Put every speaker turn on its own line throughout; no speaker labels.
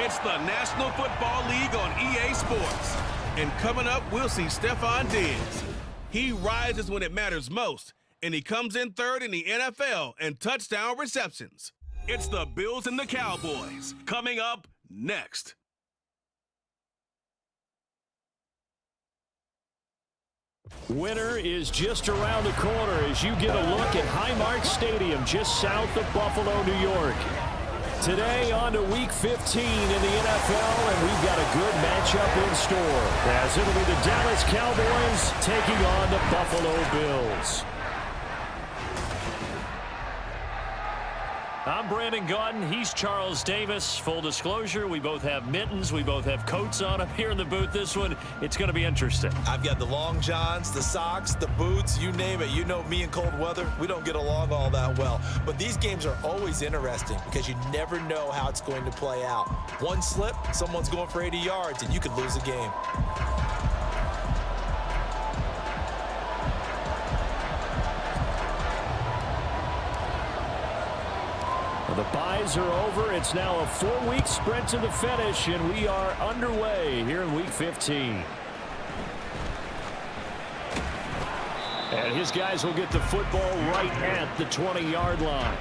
It's the National Football League on EA Sports. And coming up, we'll see Stephon Diggs. He rises when it matters most, and he comes in third in the NFL in touchdown receptions. It's the Bills and the Cowboys, coming up next.
Winter is just around the corner as you get a look at Highmark Stadium just south of Buffalo, New York. Today on to Week 15 in the NFL, and we've got a good matchup in store as it'll be the Dallas Cowboys taking on the Buffalo Bills. I'm Brandon Gaudin. He's Charles Davis. Full disclosure, we both have mittens. We both have coats on up here in the booth. This one, it's going to be interesting.
I've got the long johns, the socks, the boots, you name it. You know me in cold weather, we don't get along all that well. But these games are always interesting because you never know how it's going to play out. One slip, someone's going for 80 yards, and you could lose a game.
The byes are over. It's now a 4-week sprint to the finish, and we are underway here in Week 15. And his guys will get the football right at the 20-yard line.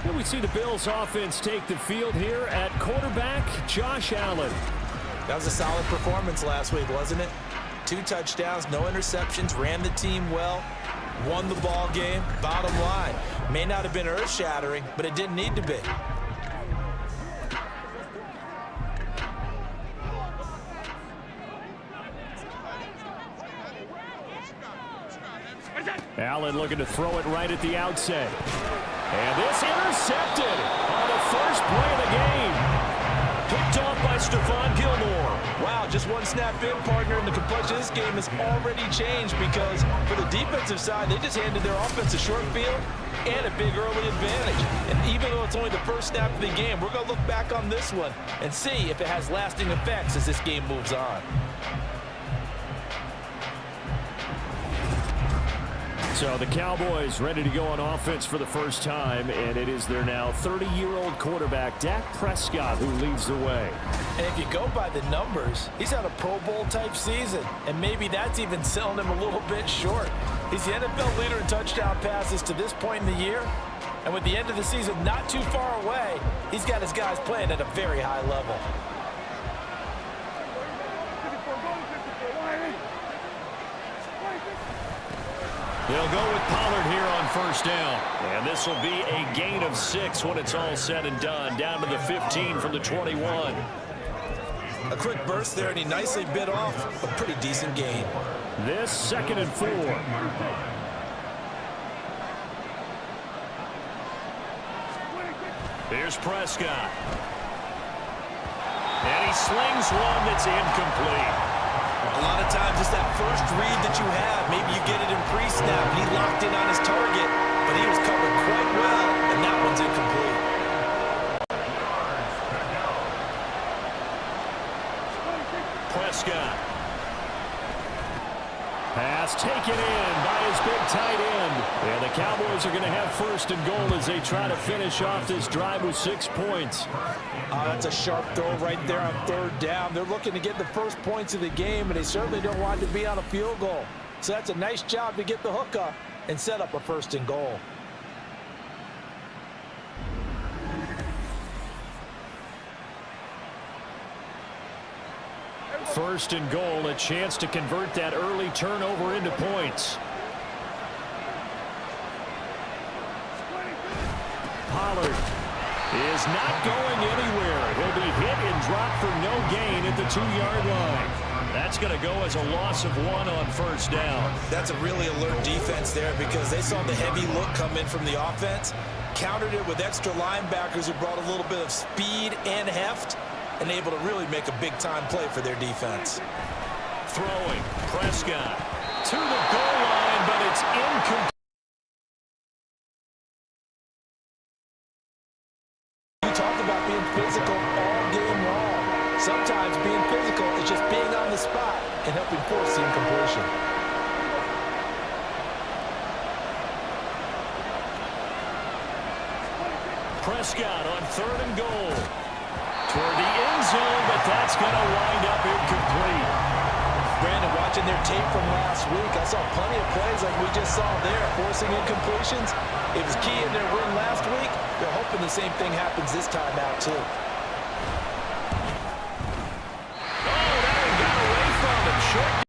And we see the Bills offense take the field here at quarterback, Josh Allen.
That was a solid performance last week, wasn't it? 2 touchdowns, no interceptions, ran the team well. Won the ball game. Bottom line, may not have been earth-shattering, but it didn't need to be.
Allen looking to throw it right at the outset. And this intercepted on the first play of the game. Picked off by Stephon Gilmore.
Wow, just one snap in, partner, and the complexion of this game has already changed because for the defensive side, they just handed their offense a short field and a big early advantage. And even though it's only the first snap of the game, we're going to look back on this one and see if it has lasting effects as this game moves on.
So the Cowboys ready to go on offense for the first time, and it is their now 30-year-old quarterback, Dak Prescott, who leads the way.
And if you go by the numbers, he's had a Pro Bowl-type season, and maybe that's even selling him a little bit short. He's the NFL leader in touchdown passes to this point in the year, and with the end of the season not too far away, he's got his guys playing at a very high level.
They'll go with Pollard here on first down. And this will be a gain of 6 when it's all said and done. Down to the 15 from the 21.
A quick burst there, and he nicely bit off a pretty decent gain.
This 2nd and 4. Here's Prescott. And he slings one that's incomplete.
A lot of times it's that first read that you have. Maybe you get it in pre-snap, and he locked in on his target, but he was covered quite well, and that one's incomplete.
Prescott. Pass taken in by his big tight end. And the Cowboys are going to have 1st and goal as they try to finish off this drive with 6 points.
That's a sharp throw right there on 3rd down. They're looking to get the first points of the game, and they certainly don't want to be on a field goal. So that's a nice job to get the hook up and set up a 1st and goal.
First and goal, a chance to convert that early turnover into points. Pollard is not going anywhere. He'll be hit and dropped for no gain at the 2-yard line. That's going to go as a loss of 1 on first down.
That's a really alert defense there because they saw the heavy look come in from the offense, countered it with extra linebackers who brought a little bit of speed and heft, and able to really make a big-time play for their defense.
Throwing, Prescott to the goal line, but it's incomplete.
You talk about being physical all game long. Sometimes being physical is just being on the spot and helping force the incompletion.
Prescott on 3rd and goal. toward the end zone, but that's going to wind up incomplete.
Brandon, watching their tape from last week, I saw plenty of plays like we just saw there, forcing incompletions. It was key in their win last week. They're hoping the same thing happens this time out, too.
Oh, that one got away from him. Short.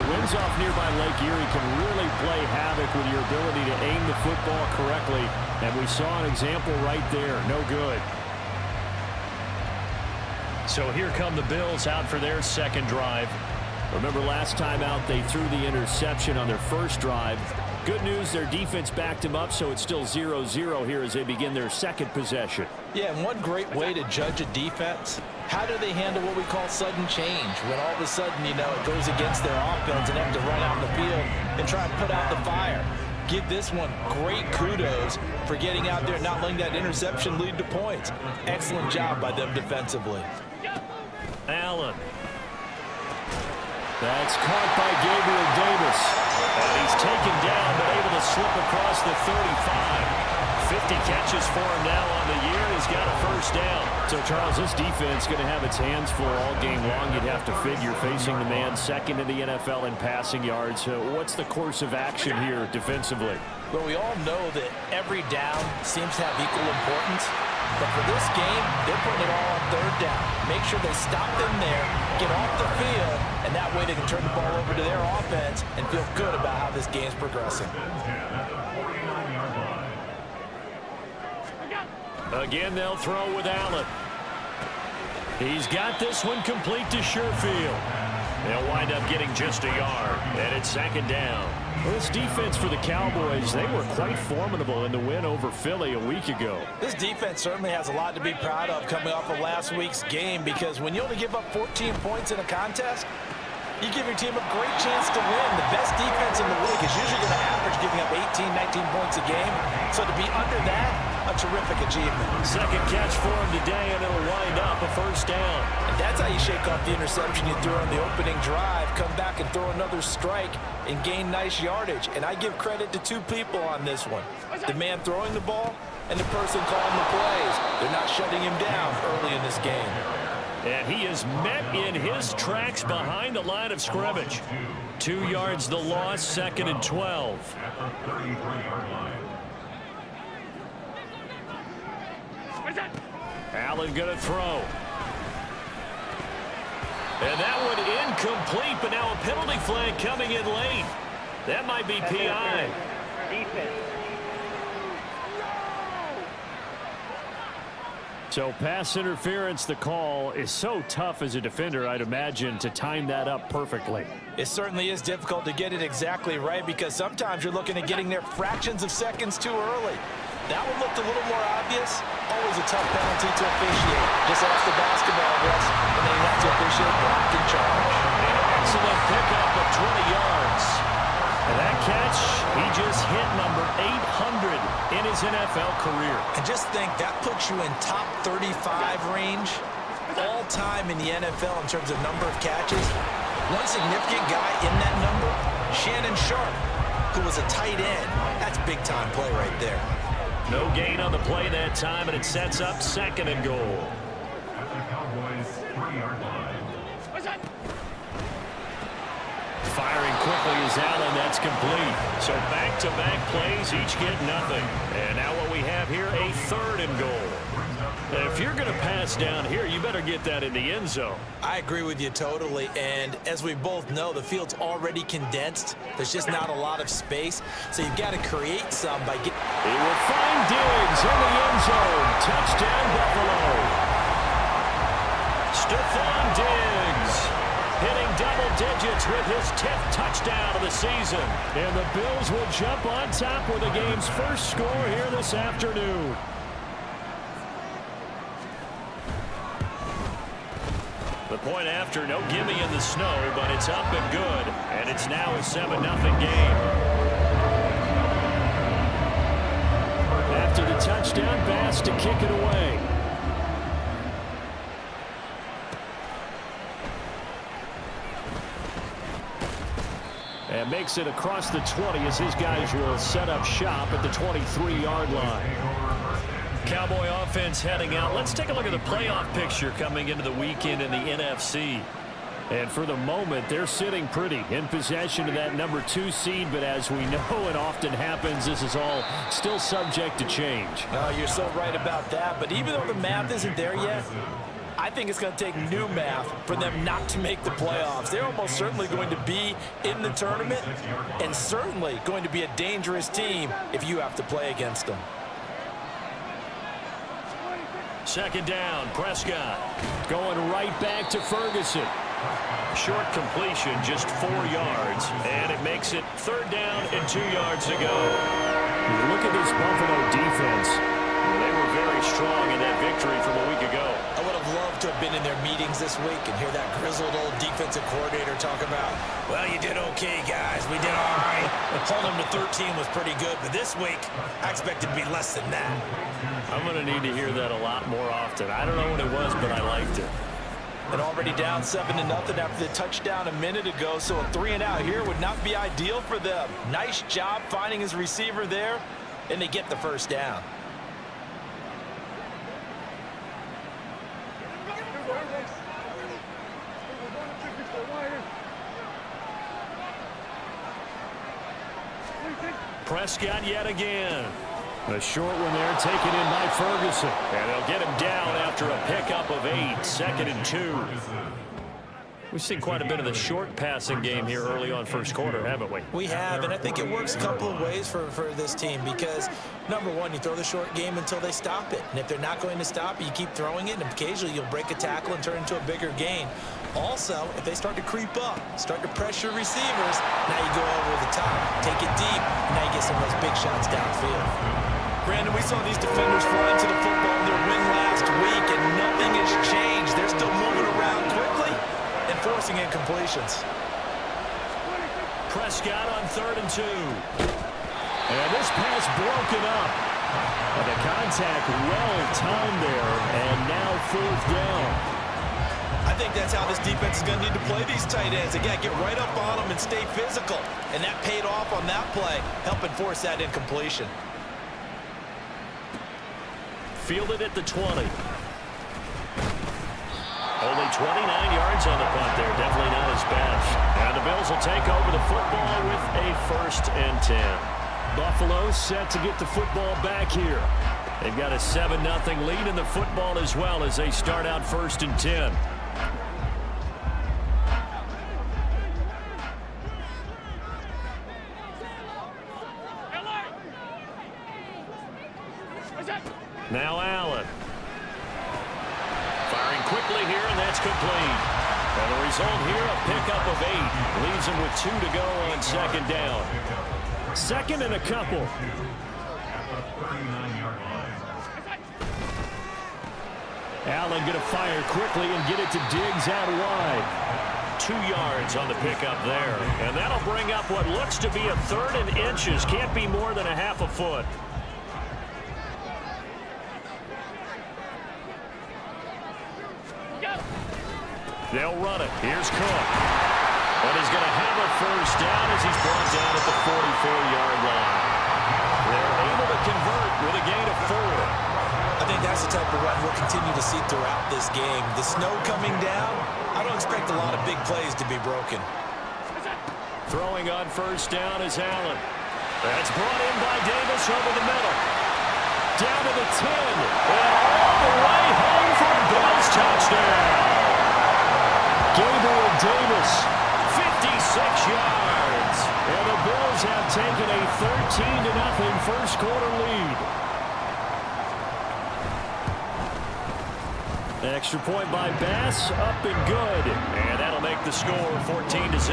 Winds off nearby Lake Erie can really play havoc with your ability to aim the football correctly. And we saw an example right there. No good. So here come the Bills out for their second drive. Remember last time out they threw the interception on their first drive. Good news, their defense backed them up, so it's still 0-0 here as they begin their second possession.
Yeah, and one great way to judge a defense, how do they handle what we call sudden change? When all of a sudden, you know, it goes against their offense and have to run out in the field and try and put out the fire. Give this one great kudos for getting out there and not letting that interception lead to points. Excellent job by them defensively.
Allen. That's caught by Gabriel Davis. And he's taken down, but able to slip across the 35. 50 catches for him now on the year. He's got a first down. So, Charles, this defense going to have its hands full all game long. You'd have to figure facing the man second in the NFL in passing yards. What's the course of action here defensively?
Well, we all know that every down seems to have equal importance. But for this game, they're putting it all on third down. Make sure they stop them there, get off the field, and that way they can turn the ball over to their offense and feel good about how this game's progressing.
Again, they'll throw with Allen. He's got this one complete to Sherfield. They'll wind up getting just a yard, and it's second down. Well, this defense for the Cowboys, they were quite formidable in the win over Philly a week ago.
This defense certainly has a lot to be proud of coming off of last week's game, because when you only give up 14 points in a contest, you give your team a great chance to win. The best defense in the league is usually going to average giving up 18, 19 points a game. So to be under that, a terrific achievement.
Second catch for him today, and it'll wind up a first down.
And that's how you shake off the interception you threw on the opening drive, come back and throw another strike and gain nice yardage. And I give credit to two people on this one. The man throwing the ball and the person calling the plays. They're not shutting him down early in this game.
And he is met in his tracks behind the line of scrimmage. 2 yards the loss, second and 12. Allen going to throw. And that one incomplete, but now a penalty flag coming in late. That might be PI. So pass interference, the call is so tough as a defender, I'd imagine, to time that up perfectly.
It certainly is difficult to get it exactly right, because sometimes you're looking at getting there fractions of seconds too early. That one looked a little more obvious. Always a tough penalty to officiate. Just ask the basketball refs, and they have to officiate blocked and charge.
An excellent pickup of 20 yards. And that catch, he just hit number 800 in his NFL career.
And just think, that puts you in top 35 range all time in the NFL in terms of number of catches. One significant guy in that number, Shannon Sharp, who was a tight end. That's big-time play right there.
No gain on the play that time, and it sets up second and goal. Firing quickly is Allen. That's complete. So back-to-back plays, each get nothing. And now what we have here, a third and goal. If you're going to pass down here, you better get that in the end zone.
I agree with you totally. And as we both know, the field's already condensed. There's just not a lot of space. So you've got to create some by getting...
He will find Diggs in the end zone. Touchdown, Buffalo. Stephon Diggs hitting double digits with his 10th touchdown of the season. And the Bills will jump on top with the game's first score here this afternoon. The point after, no gimme in the snow, but it's up and good. And it's now a 7-0 game. After the touchdown pass to kick it away. And and makes it across the 20 as his guys will set up shop at the 23-yard line.
Cowboy offense heading out. Let's take a look at the playoff picture coming into the weekend in the NFC.
And for the moment, they're sitting pretty in possession of that number 2 seed. But as we know it often happens, this is all still subject to change.
Oh, you're so right about that. But even though the math isn't there yet, I think it's going to take new math for them not to make the playoffs. They're almost certainly going to be in the tournament and certainly going to be a dangerous team if you have to play against them.
Second down, Prescott going right back to Ferguson.
Short completion, just 4 yards, and it makes it 3rd down and 2 yards to go.
Look at this Buffalo defense.
They were very strong in that victory from a week ago.
I would have loved to have been in their meetings this week and hear that grizzled old defensive coordinator talk about, well, you did okay, guys. We did all right. Holding them to 13 was pretty good, but this week, I expected to be less than that.
I'm going to need to hear that a lot more often. I don't know what it was, but I liked it.
And already down 7-0 after the touchdown a minute ago, so a 3-and-out here would not be ideal for them. Nice job finding his receiver there, and they get the first down.
Prescott yet again. A short one there taken in by Ferguson. And they'll get him down after a pickup of 8. 2nd and 2.
We've seen quite a bit of the short passing game here early on first quarter, haven't we?
We have, and I think it works a couple of ways for this team because, number one, you throw the short game until they stop it. And if they're not going to stop it, you keep throwing it, and occasionally you'll break a tackle and turn into a bigger gain. Also, if they start to creep up, start to pressure receivers, now you go over the top, take it deep, and now you get some of those big shots downfield. Brandon, we saw these defenders fly into the football in their win last week, and nothing has changed. They're still moving around quickly and forcing incompletions.
Prescott on 3rd and 2. And this pass broken up. And the contact well timed there, and now 4th down.
I think that's how this defense is going to need to play these tight ends. Again, get right up on them and stay physical. And that paid off on that play, helping force that incompletion.
Fielded at the 20.
Only 29 yards on the punt there. Definitely not his best. And the Bills will take over the football with a 1st and 10.
Buffalo set to get the football back here.
They've got a 7-0 lead in the football as well as they start out 1st and 10. Now Allen. Firing quickly here, and that's complete. And the result here, a pickup of 8. Leaves him with 2 to go on 2nd down.
2nd and a couple. Allen going to fire quickly and get it to Diggs out wide.
2 yards on the pickup there. And that'll bring up what looks to be a 3rd and inches. Can't be more than a half a foot. They'll run it. Here's Cook. But he's going to have a 1st down as he's brought down at the 44-yard line. They're able to convert with a gain of 4.
I think that's the type of run we'll continue to see throughout this game. The snow coming down, I don't expect a lot of big plays to be broken.
Throwing on 1st down is Allen. That's brought in by Davis over the middle. Down to the 10. And all the way home for a Bills touchdown.
Gabriel Davis,
56 yards.
And the Bills have taken a 13-0 first quarter lead. Extra point by Bass, up and good.
And that'll make the score 14-0.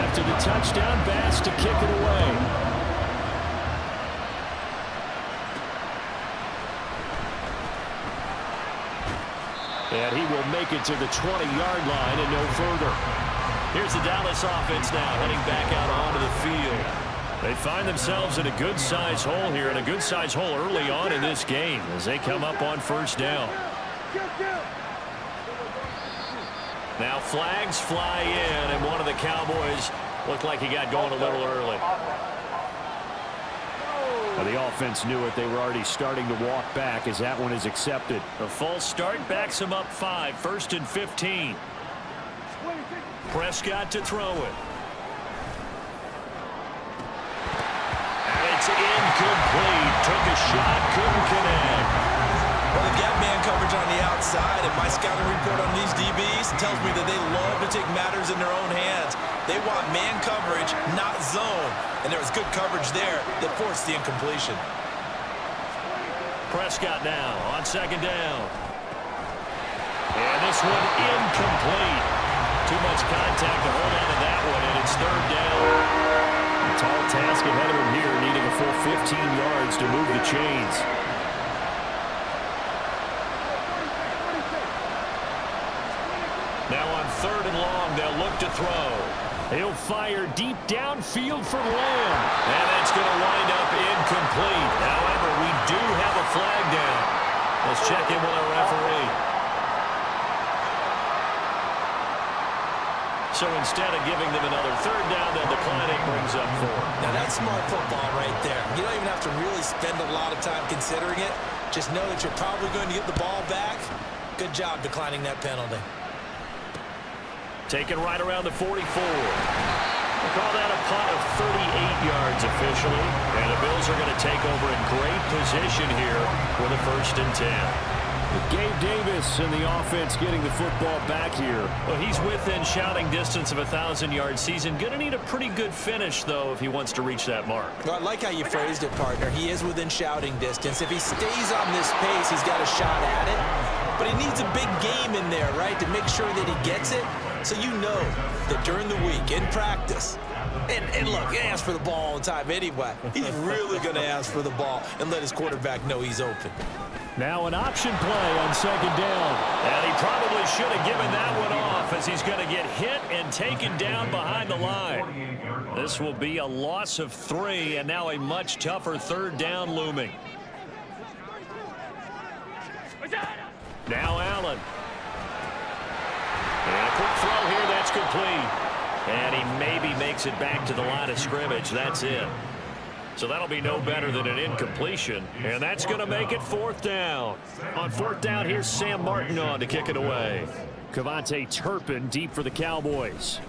After the touchdown, Bass to kick it away. And he will make it to the 20-yard line and no further.
Here's the Dallas offense now heading back out onto the field. They find themselves in a good-sized hole here, and a good-sized hole early on in this game as they come up on 1st down.
Now flags fly in, and one of the Cowboys looked like he got going a little early. Well, the offense knew it. They were already starting to walk back as that one is accepted. A false start backs him up 5. 1st and 15. Prescott to throw it. And it's incomplete. Took a shot, couldn't connect.
Well, they've got man coverage on the outside, and my scouting report on these DBs tells me that they love to take matters in their own hands. They want man coverage, not zone. And there was good coverage there that forced the incompletion.
Prescott now on 2nd down. And this one incomplete. Too much contact to hold on to that one, and it's 3rd down. A tall task ahead of him here, needing a full 15 yards to move the chains. Now on 3rd and long, they'll look to throw. He'll fire deep downfield for Lamb. And that's going to wind up incomplete. However, we do have a flag down. Let's check in with our referee. So instead of giving them another 3rd down, they'll decline it, brings up 4.
Now that's smart football right there. You don't even have to really spend a lot of time considering it. Just know that you're probably going to get the ball back. Good job declining that penalty.
Taken right around the 44. We'll call that a punt of 38 yards officially. And the Bills are going to take over in great position here with a 1st and 10. Gabe Davis and the offense getting the football back here. Well, he's within shouting distance of a 1,000-yard season. Going to need a pretty good finish, though, if he wants to reach that mark.
Well, I like how you phrased it, partner. He is within shouting distance. If he stays on this pace, he's got a shot at it. But he needs a big game in there, right, to make sure that he gets it. So you know that during the week, in practice, and look, he asks for the ball all the time anyway. He's really going to ask for the ball and let his quarterback know he's open.
Now an option play on 2nd down. And he probably should have given that one off as he's going to get hit and taken down behind the line. This will be a loss of 3, and now a much tougher 3rd down looming. Now Allen. And a quick throw here, that's complete. And he maybe makes it back to the line of scrimmage. That's it. So that'll be no better than an incompletion. And that's going to make it 4th down. On 4th down, here's Sam Martin on to kick it away. Kevontae Turpin deep for the Cowboys.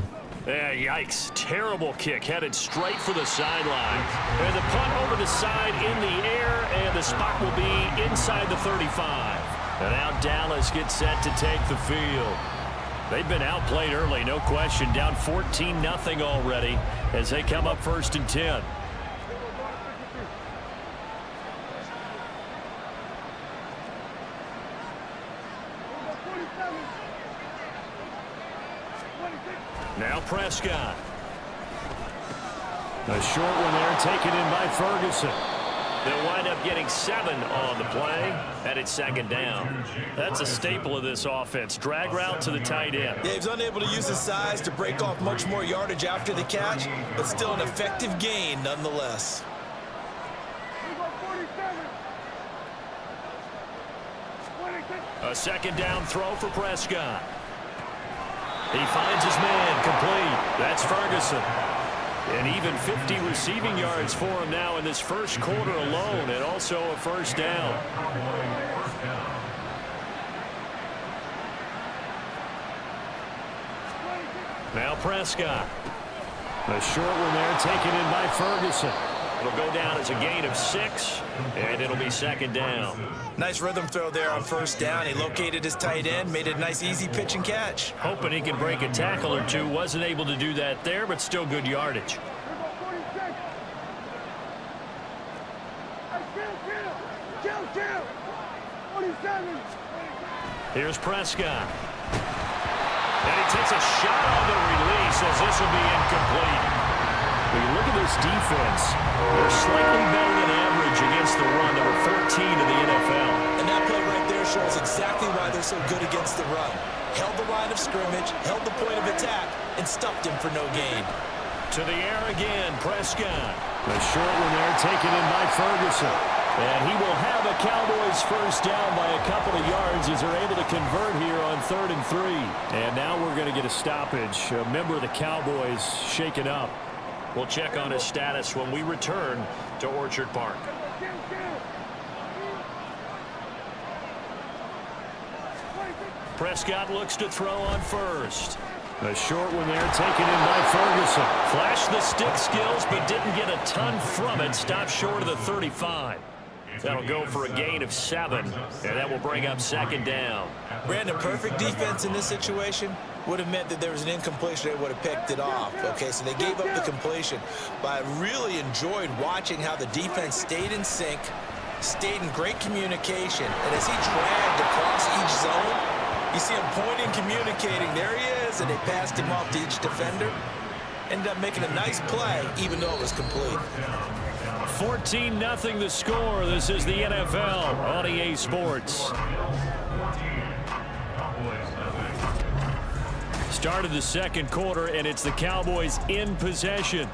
Yikes. Terrible kick headed straight for the sideline. And the punt over the side in the air, and the spot will be inside the 35. And now Dallas gets set to take the field. They've been outplayed early, no question. Down 14-0 already as they come up 1st and 10. Now Prescott. A short one there taken in by Ferguson. They'll wind up getting 7 on the play, and it's 2nd down. That's a staple of this offense. Drag route to the tight end.
Yeah, he's unable to use his size to break off much more yardage after the catch, but still an effective gain nonetheless.
A 2nd down throw for Prescott. He finds his man complete. That's Ferguson. And even 50 receiving yards for him now in this first quarter alone, and also a 1st down. Now Prescott. A short one there taken in by Ferguson. It'll go down as a gain of 6, and it'll be 2nd down.
Nice rhythm throw there on 1st down. He located his tight end, made it a nice easy pitch and catch.
Hoping he can break a tackle or two. Wasn't able to do that there, but still good yardage. Here's Prescott. And he takes a shot on the release as this will be incomplete. When you look at this defense, they're slightly better than average against the run, number 14 in the NFL.
And that play right there shows exactly why they're so good against the run. Held the line of scrimmage, held the point of attack, and stuffed him for no gain.
To the air again, Prescott. A short one there taken in by Ferguson. And he will have a Cowboys first down by a couple of yards as they're able to convert here on 3rd and 3. And now we're going to get a stoppage. A member of the Cowboys shaken up.
We'll check on his status when we return to Orchard Park. Prescott looks to throw on first.
A short one there taken in by Ferguson.
Flashed the stick skills but didn't get a ton from it. Stopped short of the 35. That'll go for a gain of 7, and that will bring up 2nd down.
Brandon, perfect defense in this situation would have meant that there was an incompletion. They would have picked it off. Okay, so they gave up the completion. But I really enjoyed watching how the defense stayed in sync, stayed in great communication, and as he dragged across each zone, you see him pointing, communicating. There he is, and they passed him off to each defender. Ended up making a nice play, even though it was complete.
14-0 the score. This is the NFL on EA Sports. Started the second quarter, and it's the Cowboys in possession.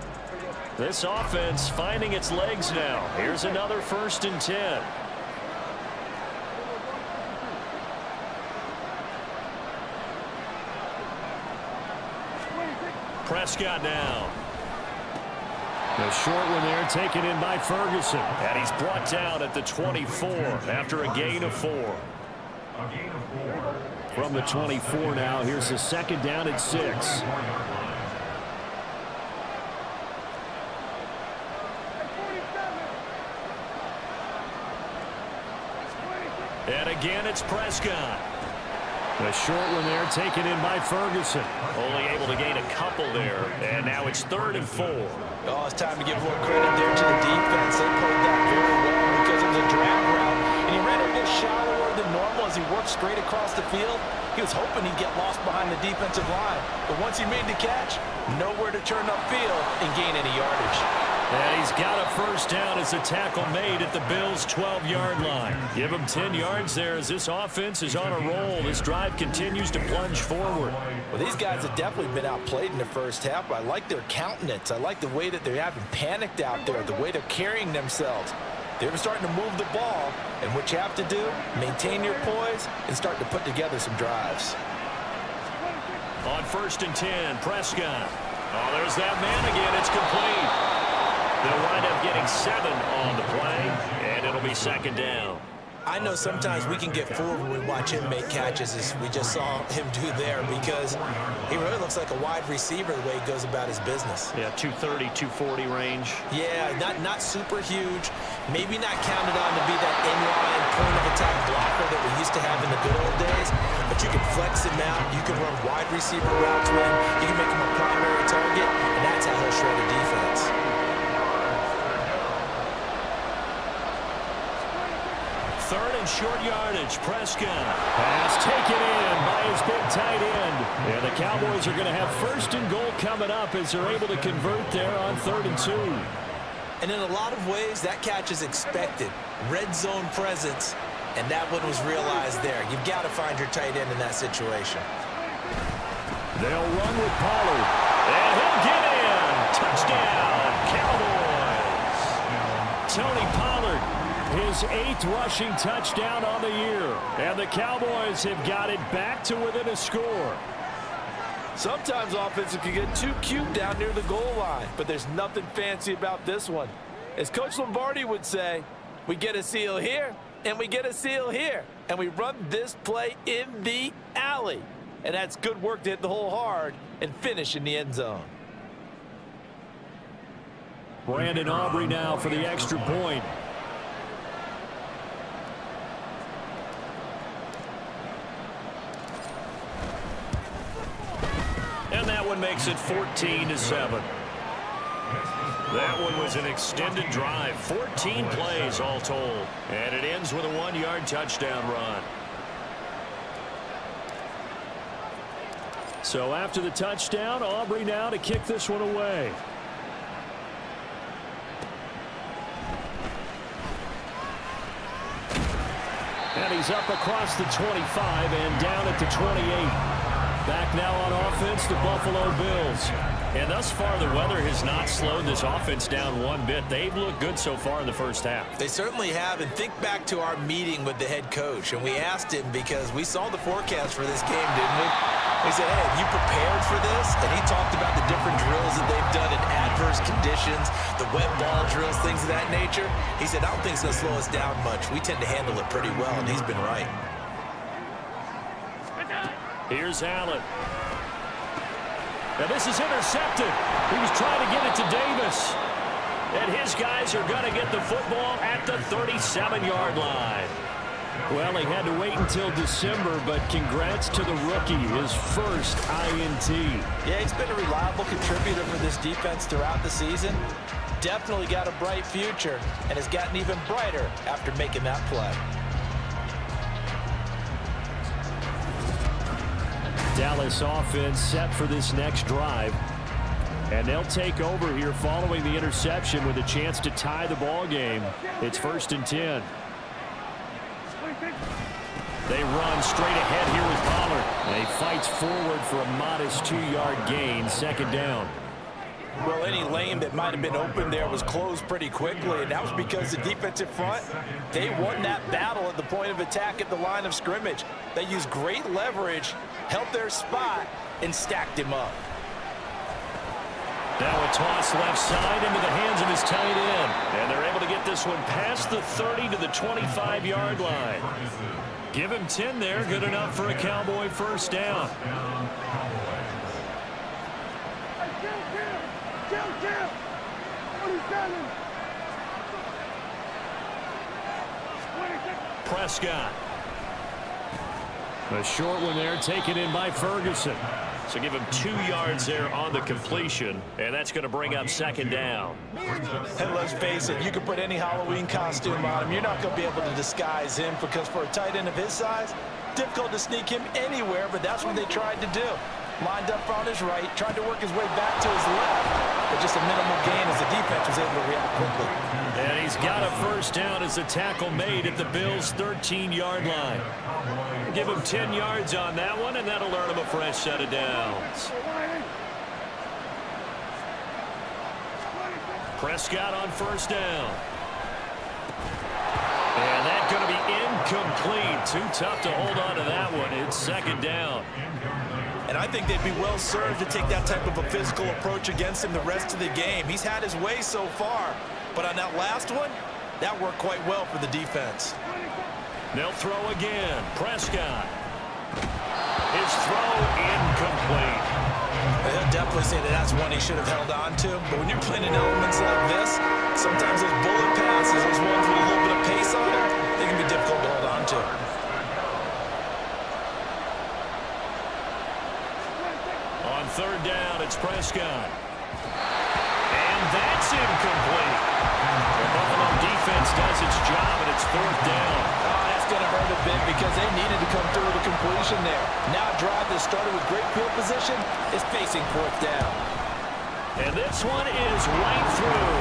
This offense finding its legs now. Here's another 1st and 10. Prescott now. A short one there taken in by Ferguson. And he's brought down at the 24 after a gain of 4. From the 24 now, here's the 2nd down at 6. And again, it's Prescott. A short one there taken in by Ferguson.
Only able to gain a couple there, and now it's 3rd and 4.
Oh, it's time to give more credit there to the defense. They played that very well because it was a drag route, and he ran a little shallower than normal as he worked straight across the field. He was hoping he'd get lost behind the defensive line, but once he made the catch, nowhere to turn upfield and gain any yardage.
And he's got a first down as a tackle made at the Bills' 12-yard line. Give him 10 yards there as this offense is on a roll. This drive continues to plunge forward.
Well, these guys have definitely been outplayed in the first half, but I like their countenance. I like the way that they haven't panicked out there, the way they're carrying themselves. They're starting to move the ball, and what you have to do, maintain your poise and start to put together some drives.
On 1st and 10, Prescott. Oh, there's that man again. It's complete. They'll wind up getting 7 on the play, and it'll be 2nd down.
I know sometimes we can get fooled when we watch him make catches, as we just saw him do there, because he really looks like a wide receiver the way he goes about his business.
Yeah, 230, 240 range.
Yeah, not super huge. Maybe not counted on to be that inline point-of-attack blocker that we used to have in the good old days, but you can flex him out. You can run wide receiver routes with him. You can make him a primary target, and that's how he'll shred a defense.
3rd and short yardage. Prescott. Pass taken in by his big tight end. And the Cowboys are going to have 1st and goal coming up as they're able to convert there on 3rd and 2.
And in a lot of ways, that catch is expected. Red zone presence, and that one was realized there. You've got to find your tight end in that situation.
They'll run with Pollard. And he'll get in. Touchdown, Cowboys. Tony Pollard. His 8th rushing touchdown on the year. And the Cowboys have got it back to within a score.
Sometimes offenses can get too cute down near the goal line, but there's nothing fancy about this one. As Coach Lombardi would say, we get a seal here, and we get a seal here, and we run this play in the alley. And that's good work to hit the hole hard and finish in the end zone.
Brandon Aubrey now for the extra point.
And that one makes it 14-7. That one was an extended drive. 14 plays all told. And it ends with a 1-yard touchdown run.
So after the touchdown, Aubrey now to kick this one away. And he's up across the 25 and down at the 28. Back now on offense, the Buffalo Bills.
And thus far, the weather has not slowed this offense down one bit. They've looked good so far in the first half.
They certainly have. And think back to our meeting with the head coach. And we asked him because we saw the forecast for this game, didn't we? We said, hey, have you prepared for this? And he talked about the different drills that they've done in adverse conditions, the wet ball drills, things of that nature. He said, I don't think it's going to slow us down much. We tend to handle it pretty well, and he's been right.
Here's Allen. Now this is intercepted. He was trying to get it to Davis. And his guys are going to get the football at the 37-yard line.
Well, he had to wait until December, but congrats to the rookie, his first INT.
Yeah, he's been a reliable contributor for this defense throughout the season. Definitely got a bright future and has gotten even brighter after making that play.
Dallas offense set for this next drive. And they'll take over here following the interception with a chance to tie the ball game. It's 1st and 10. They run straight ahead here with Pollard. And he fights forward for a modest 2-yard gain, 2nd down.
Well, any lane that might have been open there was closed pretty quickly, and that was because the defensive front, they won that battle at the point of attack at the line of scrimmage. They used great leverage, held their spot, and stacked him up.
Now a toss left side into the hands of his tight end. And they're able to get this one past the 30 to the 25-yard line. Give him 10 there. Good enough for a Cowboy first down. Prescott.
A short one there taken in by Ferguson.
So give him 2 yards there on the completion, and that's going to bring up 2nd down.
And let's face it, you can put any Halloween costume on him. You're not going to be able to disguise him because for a tight end of his size, difficult to sneak him anywhere, but that's what they tried to do. Lined up on his right, tried to work his way back to his left, but just a minimal gain as the defense was able to react quickly.
And he's got a first down as the tackle made at the Bills' 13-yard line. Give him 10 yards on that one, and that'll earn him a fresh set of downs. Prescott on first down. And that's going to be incomplete. Too tough to hold on to that one. It's 2nd down.
And I think they'd be well served to take that type of a physical approach against him the rest of the game. He's had his way so far, but on that last one, that worked quite well for the defense.
They'll throw again. Prescott. His throw incomplete.
He'll definitely say that that's one he should have held on to. But when you're playing in elements like this, sometimes those bullet passes, those ones with a little bit of pace on them, they can be difficult to hold on to.
On 3rd down, it's Prescott. And that's incomplete. The Buffalo defense does its job, and it's 4th down.
That's going to hurt a bit because they needed to come through with a completion there. Now a drive that started with great field position is facing 4th down.
And this one is right through.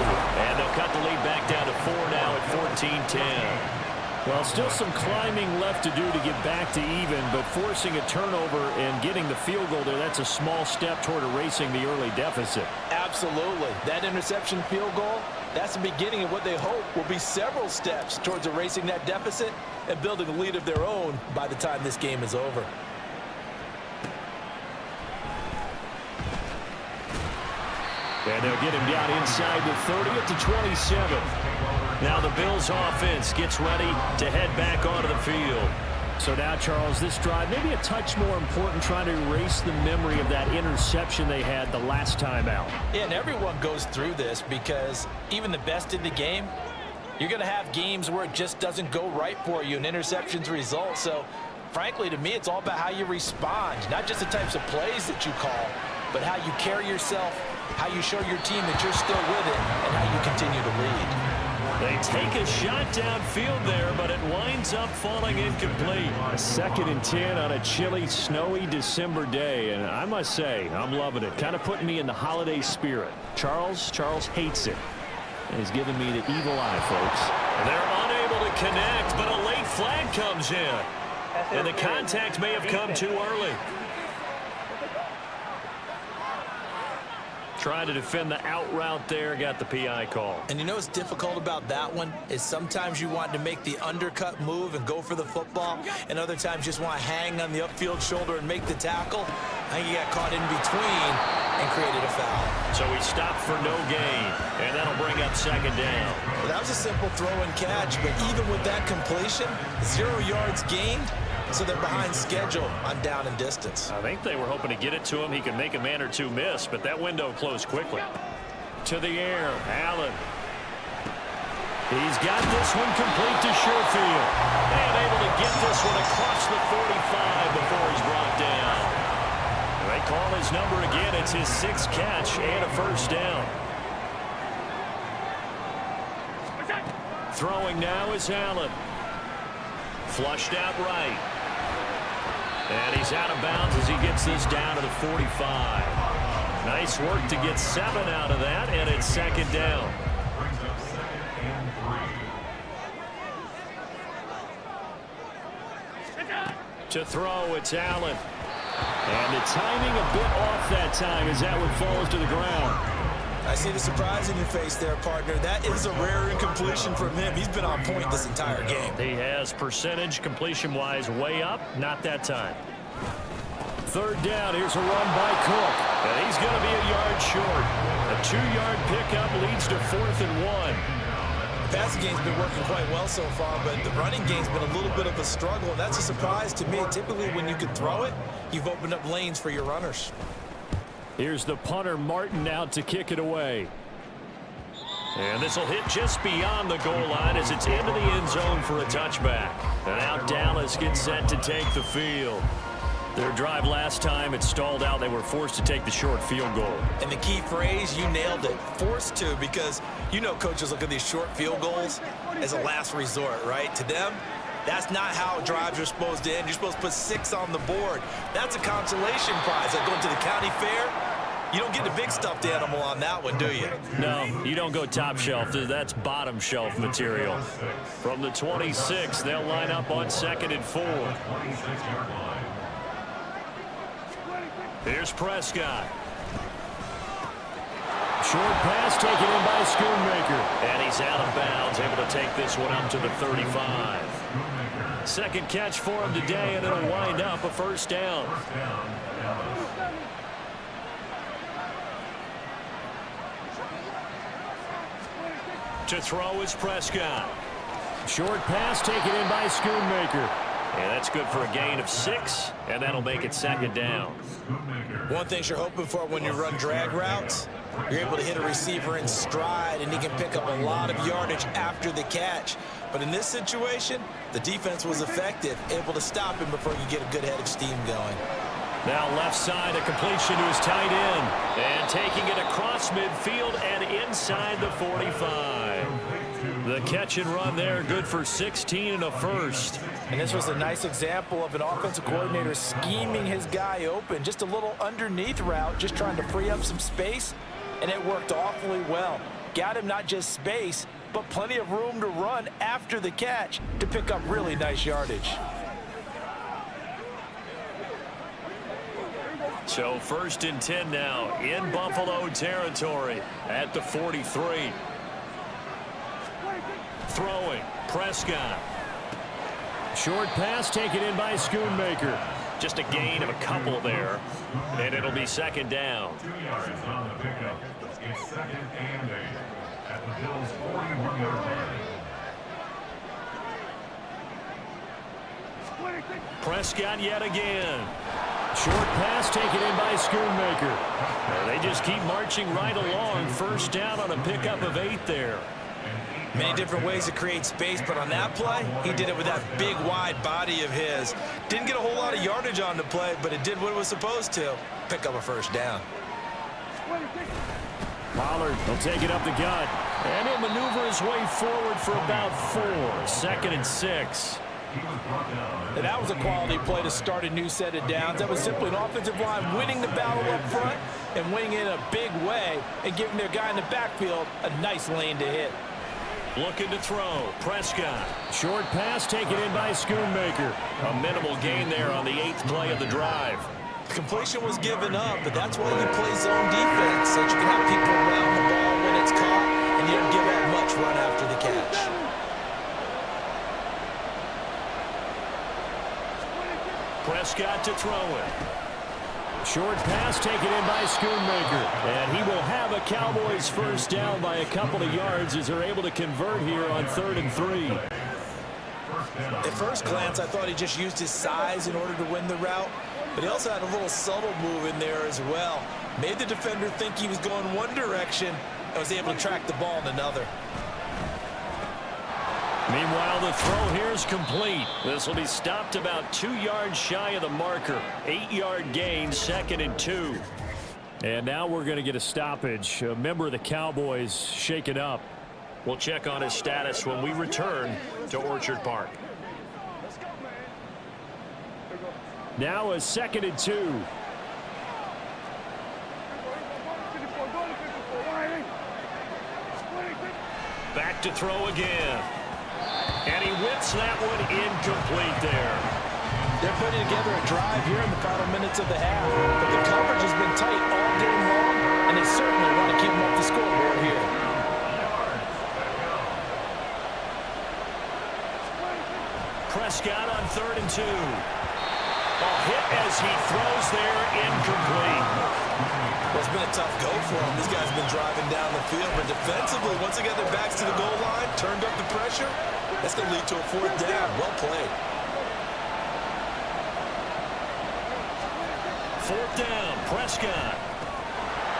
And they'll cut the lead back down to 4 now at 14-10.
Well, still some climbing left to do to get back to even, but forcing a turnover and getting the field goal there, that's a small step toward erasing the early deficit.
Absolutely. That interception field goal, that's the beginning of what they hope will be several steps towards erasing that deficit and building a lead of their own by the time this game is over.
And they'll get him down inside the 30 at the 27.
Now the Bills offense gets ready to head back onto the field.
So now, Charles, this drive maybe a touch more important, trying to erase the memory of that interception they had the last time out.
Yeah, and everyone goes through this because even the best in the game, you're going to have games where it just doesn't go right for you and interceptions result. So, frankly, to me, it's all about how you respond, not just the types of plays that you call, but how you carry yourself, how you show your team that you're still with it, and how you continue to lead.
They take a shot downfield there, but it winds up falling incomplete.
A 2nd and 10 on a chilly, snowy December day, and I must say, I'm loving it. Kind of putting me in the holiday spirit. Charles hates it, and he's giving me the evil eye, folks.
They're unable to connect, but a late flag comes in, and the contact may have come too early. Trying to defend the out route there, got the PI call.
And you know what's difficult about that one is sometimes you want to make the undercut move and go for the football, and other times you just want to hang on the upfield shoulder and make the tackle. I think he got caught in between and created a foul.
So he stopped for no gain, and that'll bring up second down.
Well, that was a simple throw and catch, but even with that completion, 0 yards gained, so they're behind schedule on down and distance.
I think they were hoping to get it to him. He could make a man or two miss, but that window closed quickly. To the air, Allen. He's got this one complete to Sherfield. And able to get this one across the 45 before he's brought down. They call his number again. It's his 6th catch and a first down. Throwing now is Allen. Flushed out right. And he's out of bounds as he gets this down to the 45. Nice work to get 7 out of that, and it's second down. To throw, it's Allen. And the timing a bit off that time as that one falls to the ground.
I see the surprise in your face there, partner. That is a rare incompletion from him. He's been on point this entire game.
He has percentage completion-wise way up. Not that time. Third down. Here's a run by Cook. And he's going to be a yard short. A 2-yard pickup leads to 4th and 1.
The passing game's been working quite well so far, but the running game's been a little bit of a struggle. That's a surprise to me. Typically, when you can throw it, you've opened up lanes for your runners.
Here's the punter, Martin, out to kick it away. And this will hit just beyond the goal line as it's into the end zone for a touchback. And now Dallas gets set to take the field. Their drive last time, it stalled out. They were forced to take the short field goal.
And the key phrase, you nailed it, forced to, because you know coaches look at these short field goals as a last resort, right? To them, that's not how drives are supposed to end. You're supposed to put 6 on the board. That's a consolation prize. Like going to the county fair, you don't get the big stuffed animal on that one, do you?
No, you don't go top shelf. That's bottom shelf material. From the 26, they'll line up on 2nd and 4. Here's Prescott. Short pass taken in by Schoonmaker. And he's out of bounds, able to take this one up to the 35. Second catch for him today, and it'll wind up a first down. To throw is Prescott. Short pass taken in by Schoonmaker. And that's good for a gain of 6, and that'll make it second down.
One thing you're hoping for when you run drag routes, you're able to hit a receiver in stride, and he can pick up a lot of yardage after the catch. But in this situation, the defense was effective, able to stop him before you get a good head of steam going.
Now left side, a completion to his tight end. And taking it across midfield and inside the 45. The catch and run there, good for 16 and a first.
And this was a nice example of an offensive coordinator scheming his guy open. Just a little underneath route, just trying to free up some space. And it worked awfully well. Got him not just space, but plenty of room to run after the catch to pick up really nice yardage.
So 1st and 10 now in Buffalo territory at the 43. Throwing, Prescott. Short pass taken in by Schoonmaker. Just a gain of a couple there, and it'll be second down.
2 yards on the pickup. It's 2nd and 8 at the Bills' 41-yard line.
Prescott yet again. Short pass taken in by Schoonmaker. They just keep marching right along. First down on a pickup of 8 there.
Many different ways to create space, but on that play, he did it with that big, wide body of his. Didn't get a whole lot of yardage on the play, but it did what it was supposed to, pick up a first down.
Pollard will take it up the gut, and he'll maneuver his way forward for about 4. 2nd and 6.
And that was a quality play to start a new set of downs. That was simply an offensive line winning the battle up front and winning it in a big way and giving their guy in the backfield a nice lane to hit.
Looking to throw, Prescott. Short pass taken in by Schoonmaker. A minimal gain there on the 8th play of the drive.
The completion was given up, but that's why you play zone defense, so that you can have people around the ball when it's caught, and you don't give up much run after the catch.
Prescott to throw it. Short pass taken in by Schoonmaker. And he will have a Cowboys first down by a couple of yards as they're able to convert here on 3rd and 3.
At first glance, I thought he just used his size in order to win the route, but he also had a little subtle move in there as well. Made the defender think he was going one direction and was able to track the ball in another.
Meanwhile, the throw here is complete. This will be stopped about 2 yards shy of the marker. 8-yard gain, 2nd and 2. And now we're going to get a stoppage. A member of the Cowboys shaken up. We'll check on his status when we return to Orchard Park. Now a 2nd and 2. Back to throw again. And he whips that one incomplete there.
They're putting together a drive here in the final minutes of the half. But the coverage has been tight all game long, and they certainly want to keep them up the scoreboard here.
Prescott on 3rd and 2. Ball hit as he throws there, incomplete.
Well, it's been a tough go for him. These guys have been driving down the field, but defensively, once they get their backs to the goal line, turned up the pressure, that's going to lead to a 4th down. Well played.
4th down, Prescott.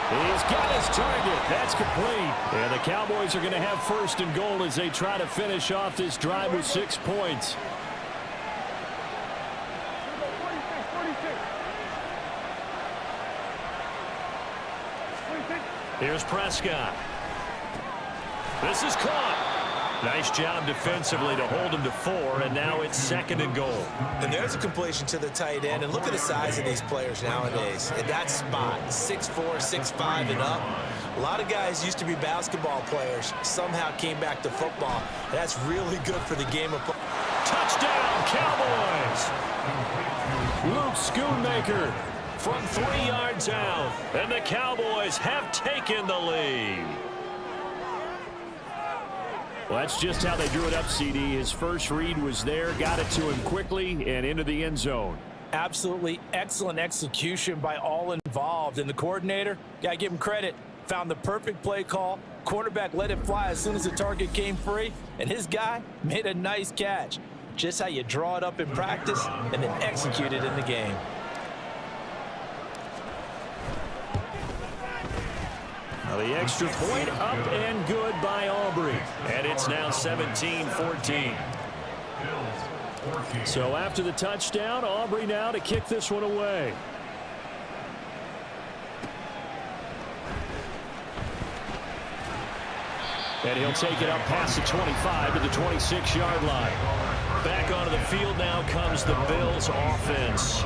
He's got his target. That's complete. And the Cowboys are going to have 1st and goal as they try to finish off this drive with 6 points. Here's Prescott. This is caught. Nice job defensively to hold him to 4, and now it's 2nd and goal.
And there's a completion to the tight end, and look at the size of these players nowadays. At that spot, 6'4", 6'5", and up. A lot of guys used to be basketball players, somehow came back to football. And that's really good for the game of football.
Touchdown, Cowboys! Luke Schoonmaker from 3 yards out, and the Cowboys have taken the lead. Well, that's just how they drew it up, CD. His first read was there, got it to him quickly, and into the end zone.
Absolutely excellent execution by all involved. And the coordinator, got to give him credit, found the perfect play call. Quarterback let it fly as soon as the target came free, and his guy made a nice catch. Just how you draw it up in practice and then execute it in the game.
Well, the extra point up and good by Aubrey. And it's now 17-14. So after the touchdown, Aubrey now to kick this one away. And he'll take it up past the 25 to the 26-yard line. Back onto the field now comes the Bills offense.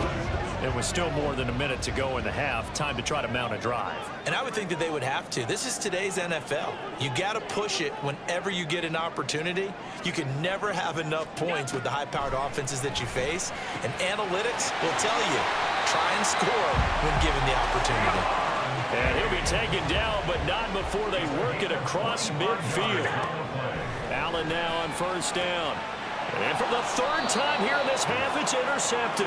And with still more than a minute to go in the half, time to try to mount a drive.
And I would think that they would have to. This is today's NFL. You got to push it whenever you get an opportunity. You can never have enough points with the high-powered offenses that you face. And analytics will tell you, try and score when given the opportunity.
And he'll be taken down, but not before they work it across midfield. Allen now on 1st down. And for the 3rd time here in this half, it's intercepted.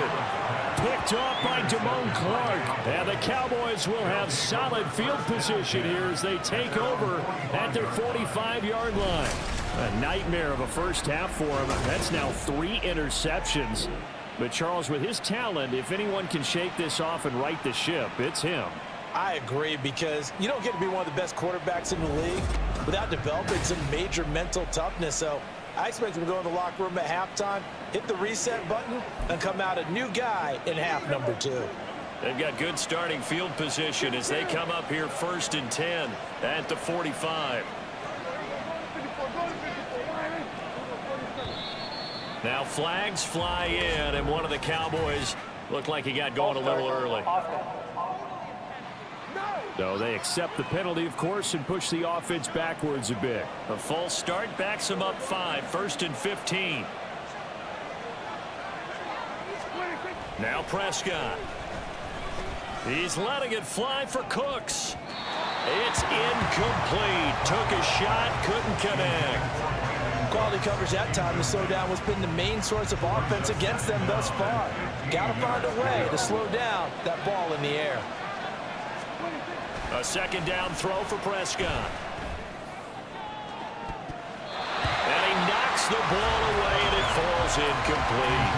Picked off by Damone Clark. And the Cowboys will have solid field position here as they take over at their 45-yard line. A nightmare of a first half for him. That's now 3 interceptions. But Charles, with his talent, if anyone can shake this off and right the ship, it's him.
I agree, because you don't get to be one of the best quarterbacks in the league without developing some major mental toughness. So I expect him to go in the locker room at halftime, hit the reset button, and come out a new guy in half number 2.
They've got good starting field position as they come up here 1st and 10 at the 45. Now flags fly in, and one of the Cowboys looked like he got going a little early. So they accept the penalty, of course, and push the offense backwards a bit. A false start backs them up 5, 1st and 15. Now Prescott.
He's letting it fly for Cooks. It's incomplete. Took a shot, couldn't connect.
Quality coverage that time to slow down what's been the main source of offense against them thus far. Got to find a way to slow down that ball in the air.
A second down throw for Prescott. And he knocks the ball away, and it falls incomplete.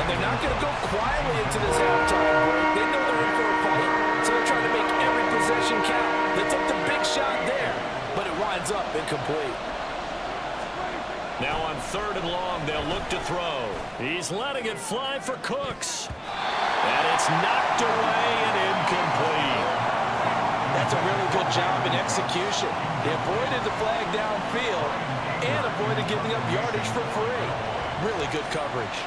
And they're not going to go quietly into this halftime break. They know they're in for a fight, so they're trying to make every possession count. They took the big shot there, but it winds up incomplete.
Now on 3rd and long, they'll look to throw. He's letting it fly for Cooks. And it's knocked away and incomplete.
That's a really good job in execution. They avoided the flag downfield and avoided giving up yardage for free. Really good coverage.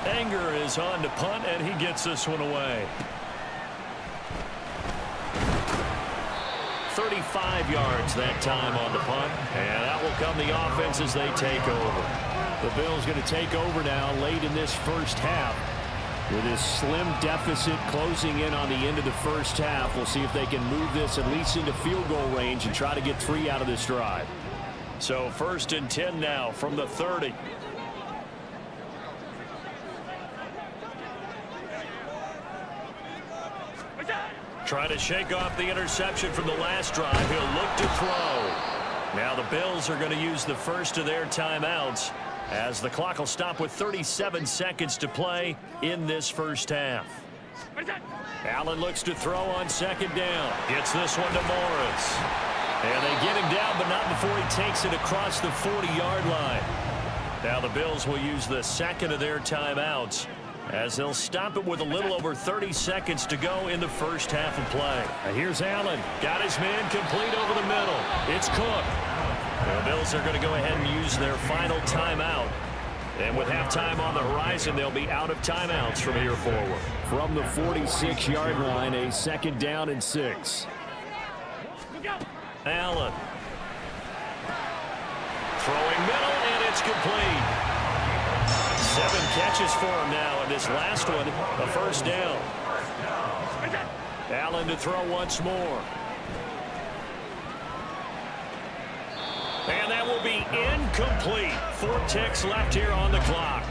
Anger is on to punt, and he gets this one away. 35 yards that time on the punt, and that will come the offense as they take over. The Bills going to take over now late in this first half. With this slim deficit closing in on the end of the first half, we'll see if they can move this at least into field goal range and try to get 3 out of this drive. So 1st and 10 now from the 30. Trying to shake off the interception from the last drive. He'll look to throw. Now the Bills are going to use the first of their timeouts as the clock will stop with 37 seconds to play in this first half. Allen looks to throw on 2nd down. Gets this one to Morris. And they get him down, but not before he takes it across the 40-yard line. Now the Bills will use the second of their timeouts as they'll stop it with a little over 30 seconds to go in the first half of play. Now here's Allen. Got his man complete over the middle. It's Cook. The Bills are going to go ahead and use their final timeout. And with halftime on the horizon, they'll be out of timeouts from here forward. From the 46-yard line, a 2nd down and 6. Allen. Throwing middle, and it's complete. 7 catches for him now, and this last one, a 1st down. Allen to throw once more. And that will be incomplete. 4 ticks left here on the clock.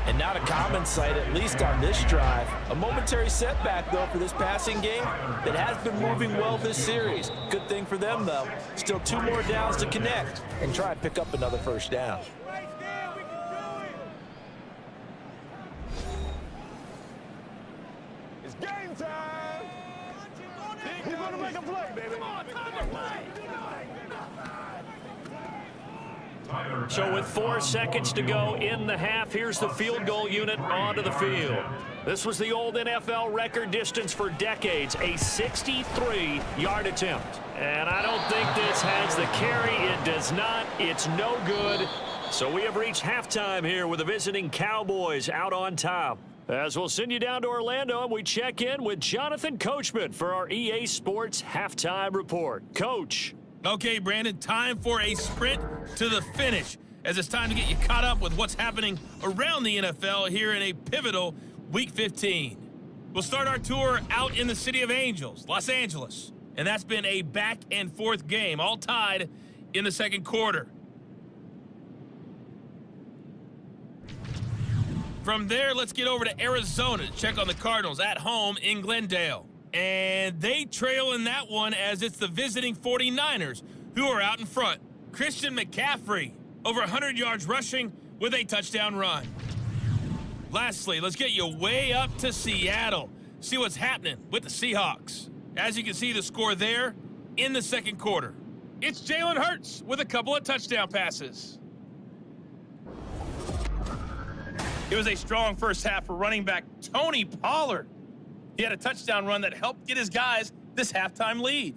And not a common sight, at least on this drive. A momentary setback, though, for this passing game that has been moving well this series. Good thing for them, though. Still 2 more downs to connect and try and pick up another 1st down.
It's game time. He's going to make a play, baby. Come on, time to play.
So with 4 seconds to go in the half, here's the field goal unit onto the field. This was the old NFL record distance for decades, a 63-yard attempt. And I don't think this has the carry. It does not. It's no good. So we have reached halftime here with the visiting Cowboys out on top. As we'll send you down to Orlando, and we check in with Jonathan Coachman for our EA Sports Halftime Report. Coach.
Okay, Brandon, time for a sprint to the finish, as it's time to get you caught up with what's happening around the NFL here in a pivotal Week 15. We'll start our tour out in the City of Angels, Los Angeles, and that's been a back-and-forth game, all tied in the second quarter. From there, let's get over to Arizona to check on the Cardinals at home in Glendale. And they trail in that one as it's the visiting 49ers who are out in front. Christian McCaffrey, over 100 yards rushing with a touchdown run. Lastly, let's get you way up to Seattle. See what's happening with the Seahawks. As you can see, the score there in the second quarter. It's Jalen Hurts with a couple of touchdown passes. It was a strong first half for running back Tony Pollard. He had a touchdown run that helped get his guys this halftime lead.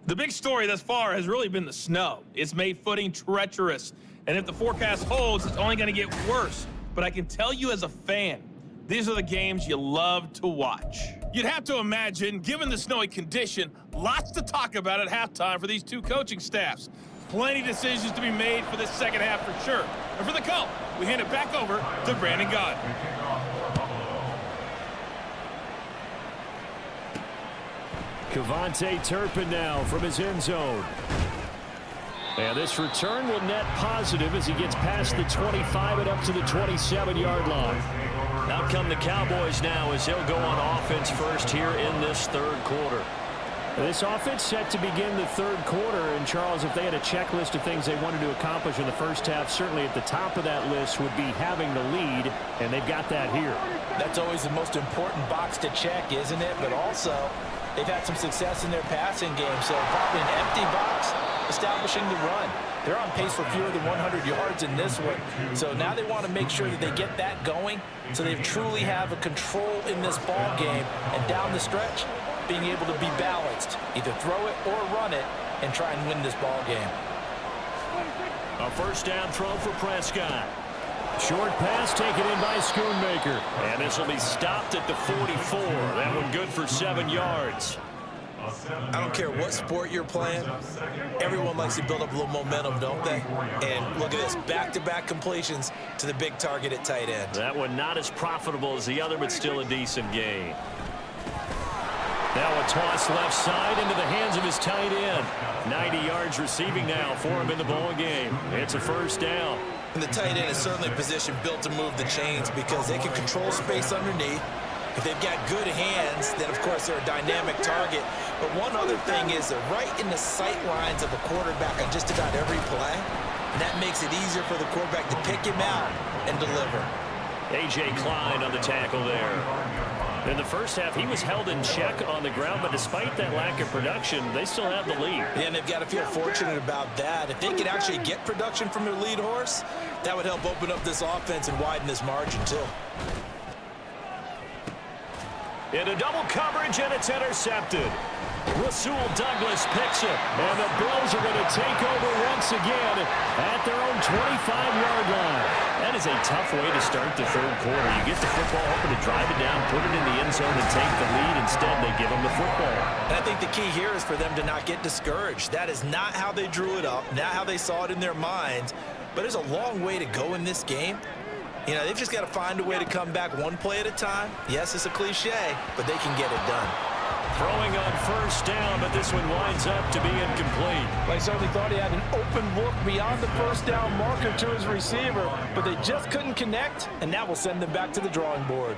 The big story thus far has really been the snow. It's made footing treacherous, and if the forecast holds, it's only going to get worse. But I can tell you as a fan, these are the games you love to watch. You'd have to imagine, given the snowy condition, lots to talk about at halftime for these two coaching staffs. Plenty of decisions to be made for this second half for sure. And for the call, we hand it back over to Brandon Gaudin.
Cavante Turpin now from his end zone. And this return will net positive as he gets past the 25 and up to the 27-yard line.
Out come the Cowboys now as they'll go on offense first here in this third quarter.
This offense set to begin the third quarter. And, Charles, if they had a checklist of things they wanted to accomplish in the first half, certainly at the top of that list would be having the lead, and they've got that here.
That's always the most important box to check, isn't it? But also, they've had some success in their passing game, so probably an empty box establishing the run. They're on pace for fewer than 100 yards in this one. So now they want to make sure that they get that going so they truly have a control in this ball game. And down the stretch, being able to be balanced, either throw it or run it, and try and win this ball game.
A first down throw for Prescott. Short pass taken in by Schoonmaker.
And this will be stopped at the 44. That one good for 7 yards.
I don't care what sport you're playing. Everyone likes to build up a little momentum, don't they? And look at this, back-to-back completions to the big target at tight end.
That one not as profitable as the other, but still a decent gain.
Now a toss left side into the hands of his tight end. 90 yards receiving now for him in the ball game. It's a first down.
And the tight end is certainly a position built to move the chains because they can control space underneath. If they've got good hands, then, of course, they're a dynamic target. But one other thing is they're right in the sight lines of the quarterback on just about every play. And that makes it easier for the quarterback to pick him out and deliver.
A.J. Klein on the tackle there.
In the first half, he was held in check on the ground, but despite that lack of production, they still have the lead.
Yeah, and they've got to feel fortunate about that. If they could actually get production from their lead horse, that would help open up this offense and widen this margin, too.
Into double coverage, and it's intercepted. Rasul Douglas picks it, and the Bills are going to take over once again at their own 25-yard line.
That is a tough way to start the third quarter. You get the football, hoping to drive it down, put it in the end zone, and take the lead. Instead, they give them the football.
And I think the key here is for them to not get discouraged. That is not how they drew it up, not how they saw it in their minds. But there's a long way to go in this game. You know, they've just got to find a way to come back one play at a time. Yes, it's a cliche, but they can get it done.
Throwing on first down, but this one winds up to be incomplete.
Well, he certainly thought he had an open look beyond the first down marker to his receiver, but they just couldn't connect, and that will send them back to the drawing board.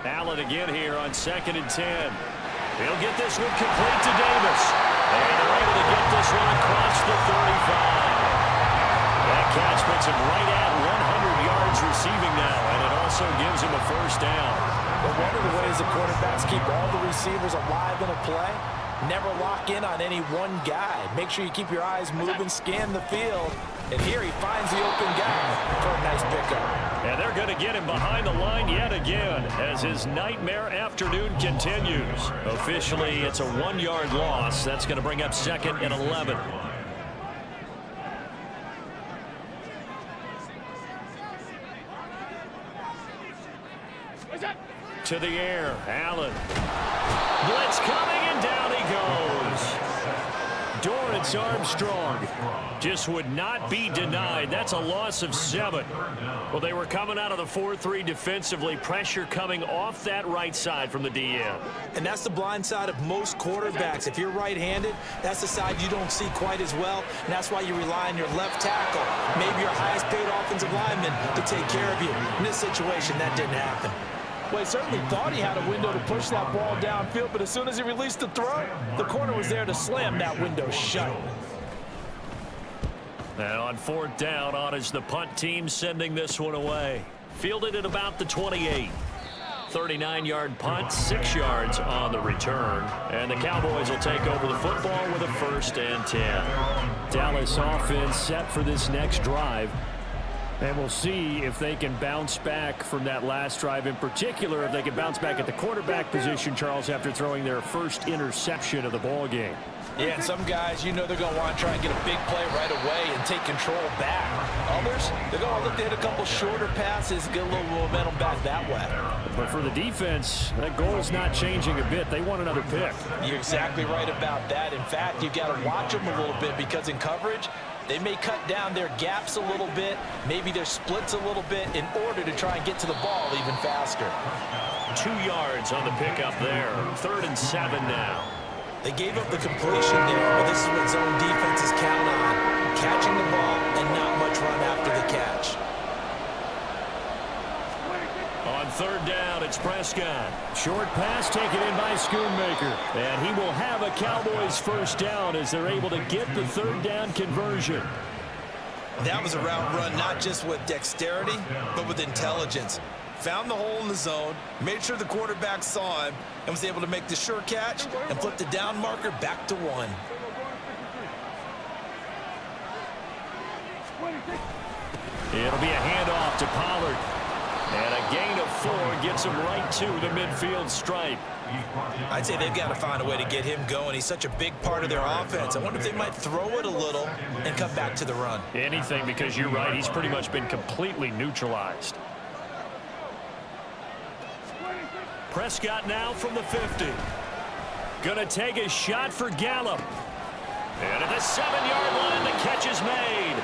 Allen again here on 2nd and 10. He'll get this one complete to Davis. And they're able to get this one across the 35. That catch puts him right at 100 yards receiving now, and it also gives him a first down.
But one of the ways the quarterbacks keep all the receivers alive in a play, never lock in on any one guy. Make sure you keep your eyes moving, scan the field, and here he finds the open guy for a nice pickup.
And they're going to get him behind the line yet again as his nightmare afternoon continues.
Officially, it's a 1-yard loss. That's going to bring up 2nd and 11.
To the air, Allen. Blitz coming, and down he goes. Dorrance Armstrong just would not be denied. That's a loss of 7. Well, they were coming out of the 4-3 defensively. Pressure coming off that right side from the DN.
And that's the blind side of most quarterbacks. If you're right-handed, that's the side you don't see quite as well. And that's why you rely on your left tackle, maybe your highest-paid offensive lineman, to take care of you. In this situation, that didn't happen. Well, he certainly thought he had a window to push that ball downfield, but as soon as he released the throw, the corner was there to slam that window shut.
And on 4th down, on is the punt team sending this one away. Fielded at about the 28. 39-yard punt, 6 yards on the return. And the Cowboys will take over the football with a 1st and 10. Dallas offense set for this next drive. And we'll see if they can bounce back from that last drive, in particular if they can bounce back at the quarterback position, Charles, after throwing their first interception of the ball game.
Yeah, and some guys, you know they're going to want to try and get a big play right away and take control back. Others, they're going to look to hit a couple shorter passes, get a little momentum back that way.
But for the defense, that goal is not changing a bit. They want another pick.
You're exactly right about that. In fact, you've got to watch them a little bit because in coverage, They may cut down their gaps a little bit, maybe their splits a little bit in order to try and get to the ball even faster.
2 yards on the pickup there. 3rd and 7 now.
They gave up the completion there, but this is what zone defenses count on. Catching the ball and not much run after the catch.
On 3rd down, it's Prescott. Short pass taken in by Schoonmaker. And he will have a Cowboys first down as they're able to get the 3rd down conversion.
That was a route run not just with dexterity, but with intelligence. Found the hole in the zone, made sure the quarterback saw him, and was able to make the sure catch and flip the down marker back to 1.
It'll be a handoff to Pollard. And a gain of 4 gets him right to the midfield stripe.
I'd say they've got to find a way to get him going. He's such a big part of their offense. I wonder if they might throw it a little and come back to the run.
Anything, because you're right, he's pretty much been completely neutralized. Prescott now from the 50. Gonna take a shot for Gallup. And at the 7-yard line, the catch is made.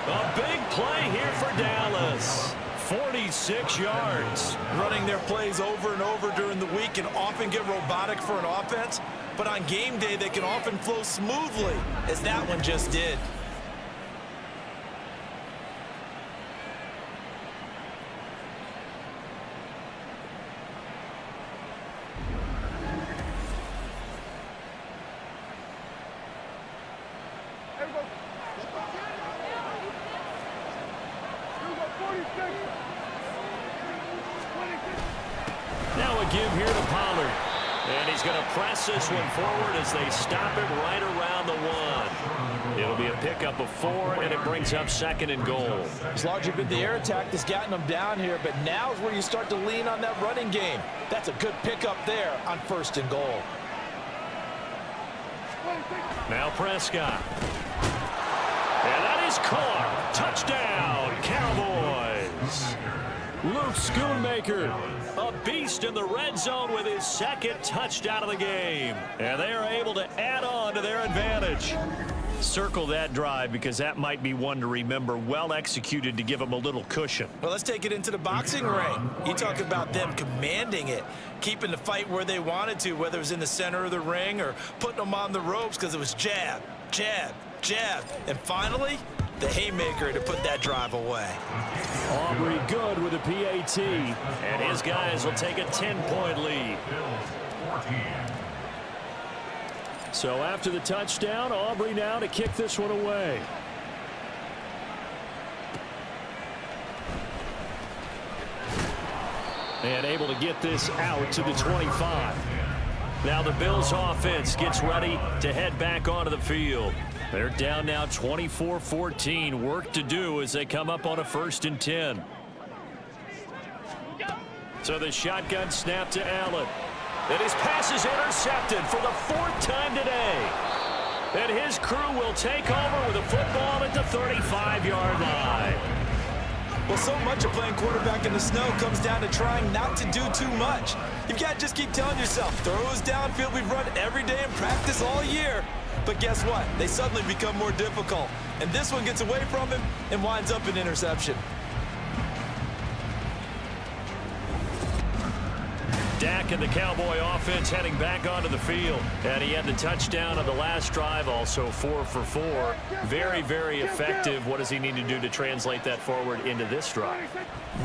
A big play here for Dallas. 46 yards.
Running their plays over and over during the week can often get robotic for an offense, but on game day they can often flow smoothly, as that one just did.
Now a give here to Pollard. And he's going to press this one forward as they stop him right around the 1. It'll be a pickup of 4, and it brings up 2nd and goal.
It's largely been the air attack that's gotten them down here, but now is where you start to lean on that running game. That's a good pickup there on 1st and goal.
Now Prescott. And that is caught. Touchdown, Cowboys. Luke Schoonmaker, a beast in the red zone with his 2nd touchdown of the game. And they are able to add on to their advantage. Circle that drive because that might be one to remember. Well executed to give them a little cushion.
Well, let's take it into the boxing ring. You talk about them commanding it, keeping the fight where they wanted to, whether it was in the center of the ring or putting them on the ropes because it was jab, jab, jab. And finally, the haymaker to put that drive away.
Aubrey good with a PAT. And his guys will take a 10-point lead. So after the touchdown, Aubrey now to kick this one away. And able to get this out to the 25. Now the Bills offense gets ready to head back onto the field. They're down now 24-14. Work to do as they come up on a 1st and 10. So the shotgun snap to Allen. And his pass is intercepted for the 4th time today. And his crew will take over with a football at the 35-yard line.
Well, so much of playing quarterback in the snow comes down to trying not to do too much. You've got to just keep telling yourself, throws downfield we've run every day in practice all year. But guess what? They suddenly become more difficult. And this one gets away from him and winds up an interception.
Dak and the Cowboy offense heading back onto the field. And he had the touchdown on the last drive, also 4 for 4. Very, very effective. What does he need to do to translate that forward into this drive?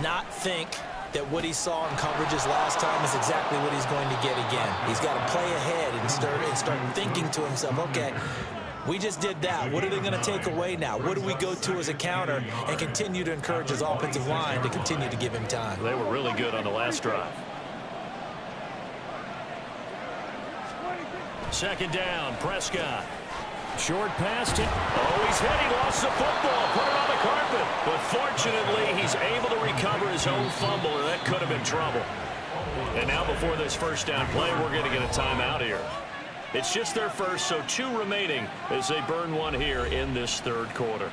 Not think that what he saw in coverages last time is exactly what he's going to get again. He's got to play ahead and start thinking to himself, okay, we just did that. What are they going to take away now? What do we go to as a counter? And continue to encourage his offensive line to continue to give him time.
They were really good on the last drive. 2nd down, Prescott. Short pass to... Oh, he's hit. He lost the football. Put it on the carpet. But fortunately, he's able to recover his own fumble, or that could have been trouble. And now before this 1st down play, we're going to get a timeout here. It's just their first, so 2 remaining as they burn one here in this 3rd quarter.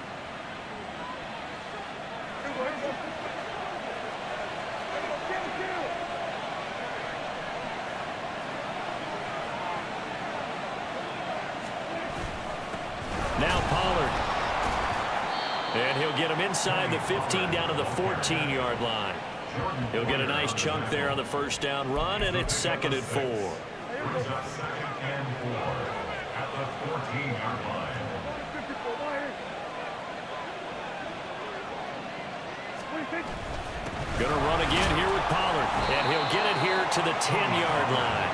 Now Pollard. And he'll get him inside the 15 down to the 14-yard line. He'll get a nice chunk there on the first down run, and it's 2nd and 4.
Brings up 2nd and 4 at the 14-yard line.
Going to run again here with Pollard, and he'll get it here to the 10-yard line.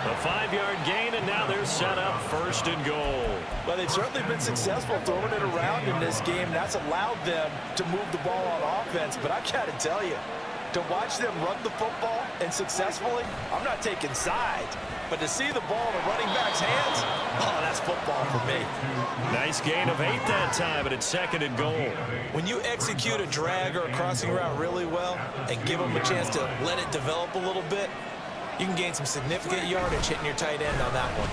A 5-yard gain, and now they're set up 1st and goal.
Well, they've certainly been successful throwing it around in this game. That's allowed them to move the ball on offense. But I got to tell you, to watch them run the football and successfully, I'm not taking sides. But to see the ball in a running back's hands, oh, that's football for me.
Nice gain of 8 that time, but it's 2nd and goal.
When you execute a drag or a crossing route really well and give them a chance to let it develop a little bit, you can gain some significant yardage hitting your tight end on that one.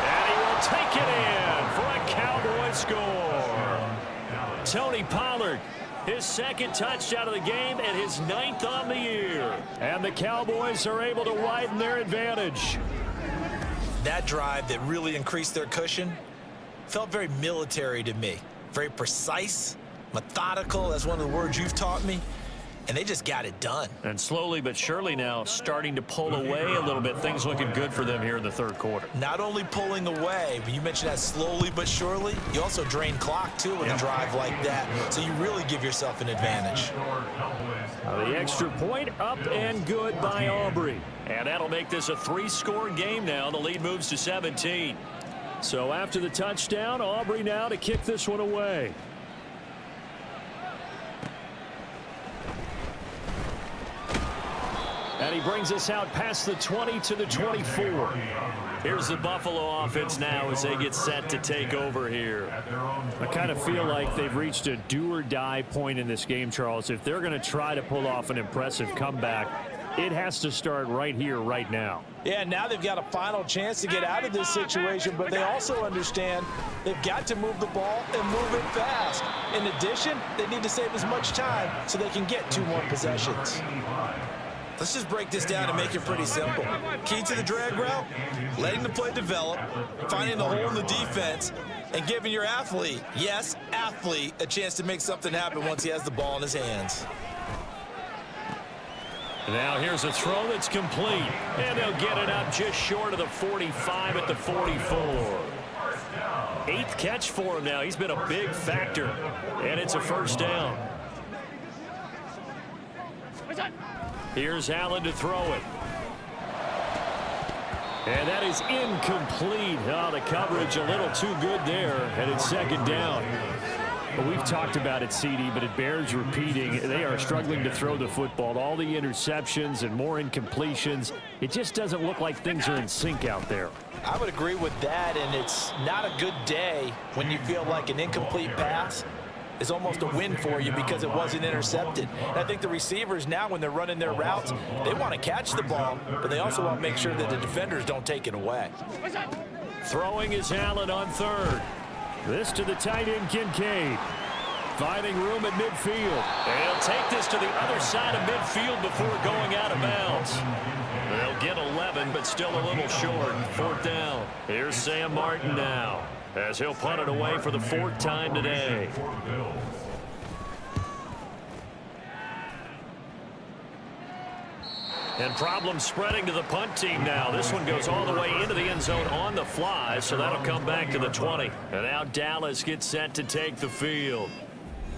And he will take it in for a Cowboy score. Tony Pollard, his 2nd touchdown of the game and his 9th on the year. And the Cowboys are able to widen their advantage.
That drive that really increased their cushion felt very military to me. Very precise, methodical, that's one of the words you've taught me. And they just got it done.
And slowly but surely now starting to pull away a little bit. Things looking good for them here in the 3rd quarter.
Not only pulling away, but you mentioned that slowly but surely. You also drain clock, too, with a drive like that. So you really give yourself an advantage.
The extra point up and good by Aubrey. And that'll make this a 3-score game now. The lead moves to 17. So after the touchdown, Aubrey now to kick this one away. And he brings us out past the 20 to the 24. Here's the Buffalo offense now as they get set to take over here. I kind of feel like they've reached a do-or-die point in this game, Charles. If they're going to try to pull off an impressive comeback, it has to start right here, right now.
Yeah, now they've got a final chance to get out of this situation, but they also understand they've got to move the ball and move it fast. In addition, they need to save as much time so they can get 2 more possessions. Let's just break this down and make it pretty simple. Key to the drag route, letting the play develop, finding the hole in the defense, and giving your athlete, yes, athlete, a chance to make something happen once he has the ball in his hands.
Now here's a throw that's complete, and they'll get it up just short of the 45 at the 44. 8th catch for him now. He's been a big factor, and it's a 1st down. Here's Allen to throw it. And that is incomplete. Oh, the coverage a little too good there, and it's 2nd down. Well, we've talked about it, CD, but it bears repeating. They are struggling to throw the football. All the interceptions and more incompletions. It just doesn't look like things are in sync out there.
I would agree with that, and it's not a good day when you feel like an incomplete pass is almost a win for you because it wasn't intercepted. And I think the receivers now, when they're running their routes, they want to catch the ball, but they also want to make sure that the defenders don't take it away.
Throwing is Allen on 3rd. This to the tight end, Kincaid. Finding room at midfield. And he'll take this to the other side of midfield before going out of bounds. They'll get 11, but still a little short. 4th down. Here's Sam Martin now, as he'll punt it away for the 4th time today. And problems spreading to the punt team now. This one goes all the way into the end zone on the fly, so that'll come back to the 20. And now Dallas gets set to take the field.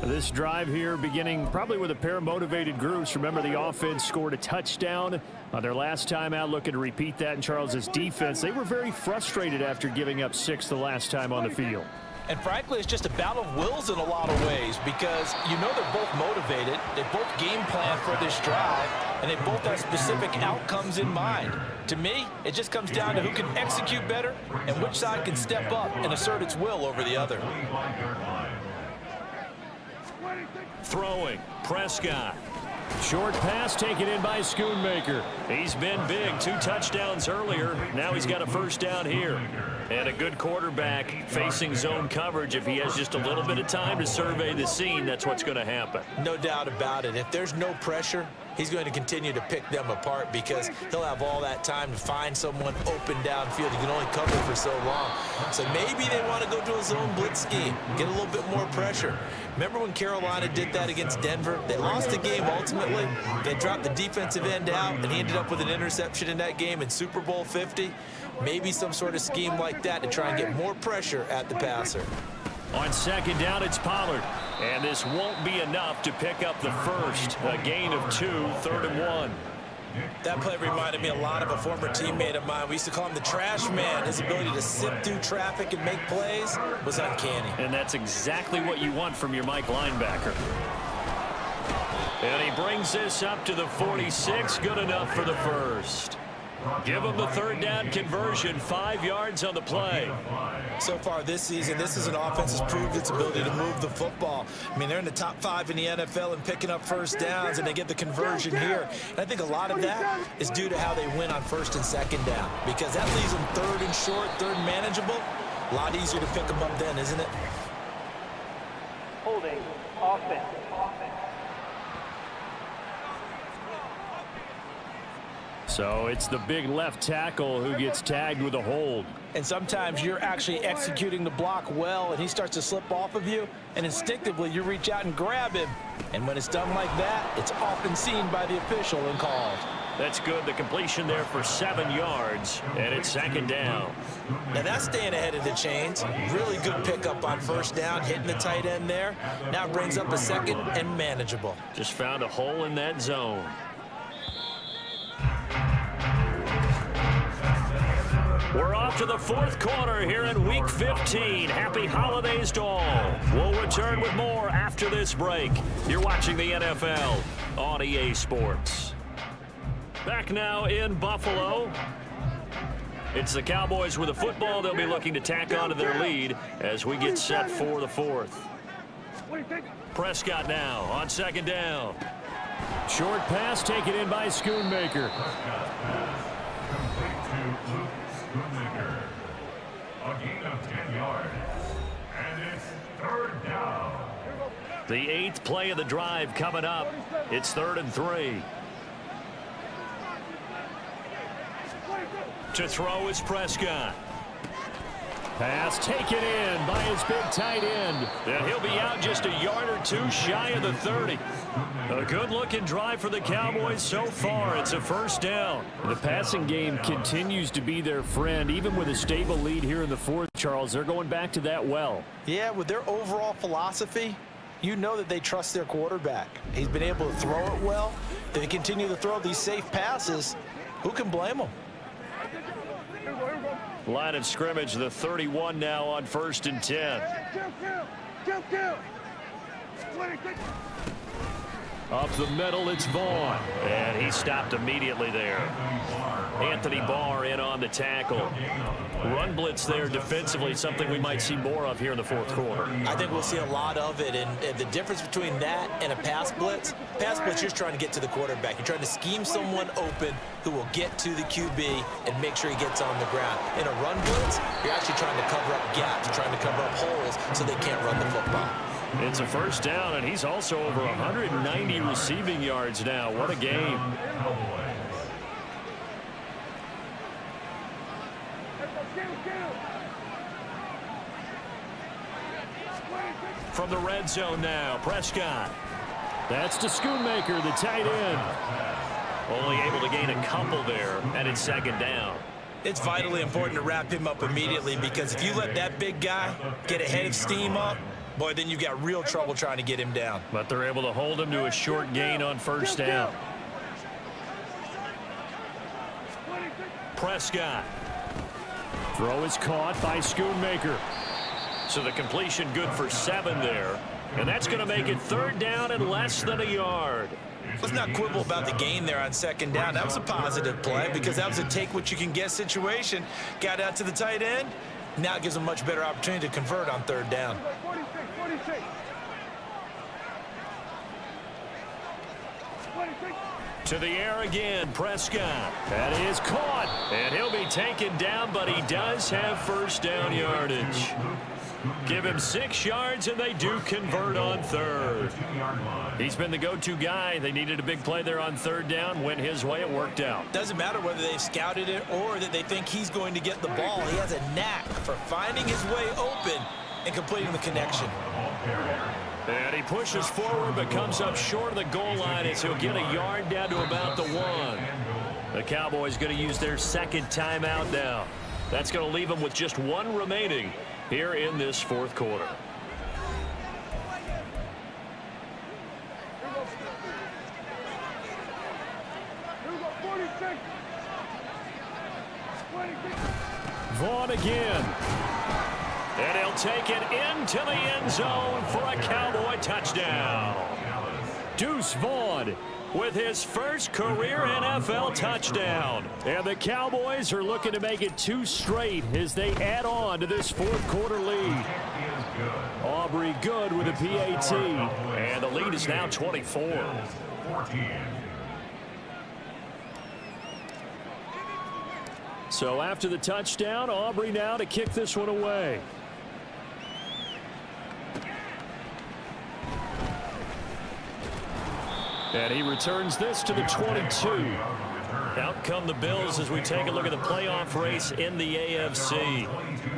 This drive here beginning probably with a pair of motivated groups. Remember, the offense scored a touchdown on their last time out, looking to repeat that in Charles's defense. They were very frustrated after giving up 6 the last time on the field.
And frankly, it's just a battle of wills in a lot of ways because you know they're both motivated. They both game plan for this drive, and they both have specific outcomes in mind. To me, it just comes down to who can execute better and which side can step up and assert its will over the other.
Throwing, Prescott. Short pass taken in by Schoonmaker. He's been big, 2 touchdowns earlier. Now he's got a 1st down here. And a good quarterback facing zone coverage. If he has just a little bit of time to survey the scene, that's what's going to happen.
No doubt about it. If there's no pressure, he's going to continue to pick them apart because he'll have all that time to find someone open downfield. He can only cover for so long. So maybe they want to go to a zone blitz scheme, get a little bit more pressure. Remember when Carolina did that against Denver? They lost the game ultimately. They dropped the defensive end out, and he ended up with an interception in that game in Super Bowl 50. Maybe some sort of scheme like that to try and get more pressure at the passer.
On second down, it's Pollard. And this won't be enough to pick up the first. A gain of 2, 3rd and 1.
That play reminded me a lot of a former teammate of mine. We used to call him the trash man. His ability to sift through traffic and make plays was uncanny.
And that's exactly what you want from your Mike linebacker. And he brings this up to the 46. Good enough for the first. Give him the 3rd down conversion. 5 yards on the play.
So far this season, this is an offense that's proved its ability to move the football. I mean, they're in the top 5 in the NFL in picking up first downs, and they get the conversion here. And I think a lot of that is due to how they win on 1st and 2nd down, because that leaves them 3rd and short, 3rd and manageable. A lot easier to pick them up then, isn't it?
Holding offense.
So it's the big left tackle who gets tagged with a hold.
And sometimes you're actually executing the block well, and he starts to slip off of you, and instinctively you reach out and grab him. And when it's done like that, it's often seen by the official and called.
That's good. The completion there for 7 yards, and it's 2nd down.
Now that's staying ahead of the chains. Really good pickup on 1st down, hitting the tight end there. Now brings up a 2nd and manageable.
Just found a hole in that zone. We're off to the 4th quarter here in Week 15. Happy holidays to all. We'll return with more after this break. You're watching the NFL on EA Sports. Back now in Buffalo. It's the Cowboys with the football. They'll be looking to tack on to their lead as we get set for the 4th. Prescott now on 2nd down. Short pass taken in by Schoonmaker.
A gain of 10 yards. And it's 3rd down.
The 8th play of the drive coming up. It's 3rd and 3. To throw is Prescott. Pass taken in by his big tight end. And he'll be out just a yard or 2 shy of the 30. A good-looking drive for the Cowboys so far. It's a 1st down. The passing game continues to be their friend. Even with a stable lead here in the 4th, Charles, they're going back to that well.
Yeah, with their overall philosophy, you know that they trust their quarterback. He's been able to throw it well. They continue to throw these safe passes. Who can blame them?
Line of scrimmage, the 31 now on 1st and 10. Up the middle, it's Vaughn. And he stopped immediately there. Anthony Barr in on the tackle. Run blitz there defensively, something we might see more of here in the 4th quarter.
I think we'll see a lot of it, and the difference between that and a pass blitz, you're just trying to get to the quarterback. You're trying to scheme someone open who will get to the QB and make sure he gets on the ground. In a run blitz, you're actually trying to cover up gaps, trying to cover up holes so they can't run the football.
It's a 1st down, and he's also over 190 receiving yards now. What a game. From the red zone now, Prescott. That's to Schoonmaker, the tight end. Only able to gain a couple there, and it's 2nd down.
It's vitally important to wrap him up immediately, because if you let that big guy get ahead of steam up, boy, then you've got real trouble trying to get him down.
But they're able to hold him to a short gain on 1st down. Prescott. Throw is caught by Schoonmaker. So the completion good for 7 there. And that's going to make it 3rd down and less than a yard.
Let's not quibble about the gain there on 2nd down. That was a positive play, because that was a take-what-you-can-get situation. Got out to the tight end. Now it gives them a much better opportunity to convert on 3rd down.
46.
To the air again, Prescott. That is caught, and he'll be taken down, but he does have first down yardage. Give him 6 yards, and they do convert on third. He's been the go-to guy. They needed a big play there on third down. Went his way. It worked out.
Doesn't matter whether they've scouted it or that they think he's going to get the ball. He has a knack for finding his way open and completing the connection.
And he pushes forward but comes up short of the goal line as he'll get a yard down to about the 1. The Cowboys going to use their second timeout now. That's going to leave them with just 1 remaining here in this fourth quarter. Vaughn again. And he'll take it into the end zone for a Cowboy touchdown. Deuce Vaughn with his first career NFL touchdown. And the Cowboys are looking to make it 2 straight as they add on to this fourth quarter lead. Aubrey good with a PAT. And the lead is now 24. So after the touchdown, Aubrey now to kick this one away. And he returns this to the 22. Out come the Bills as we take a look at the playoff race in the AFC.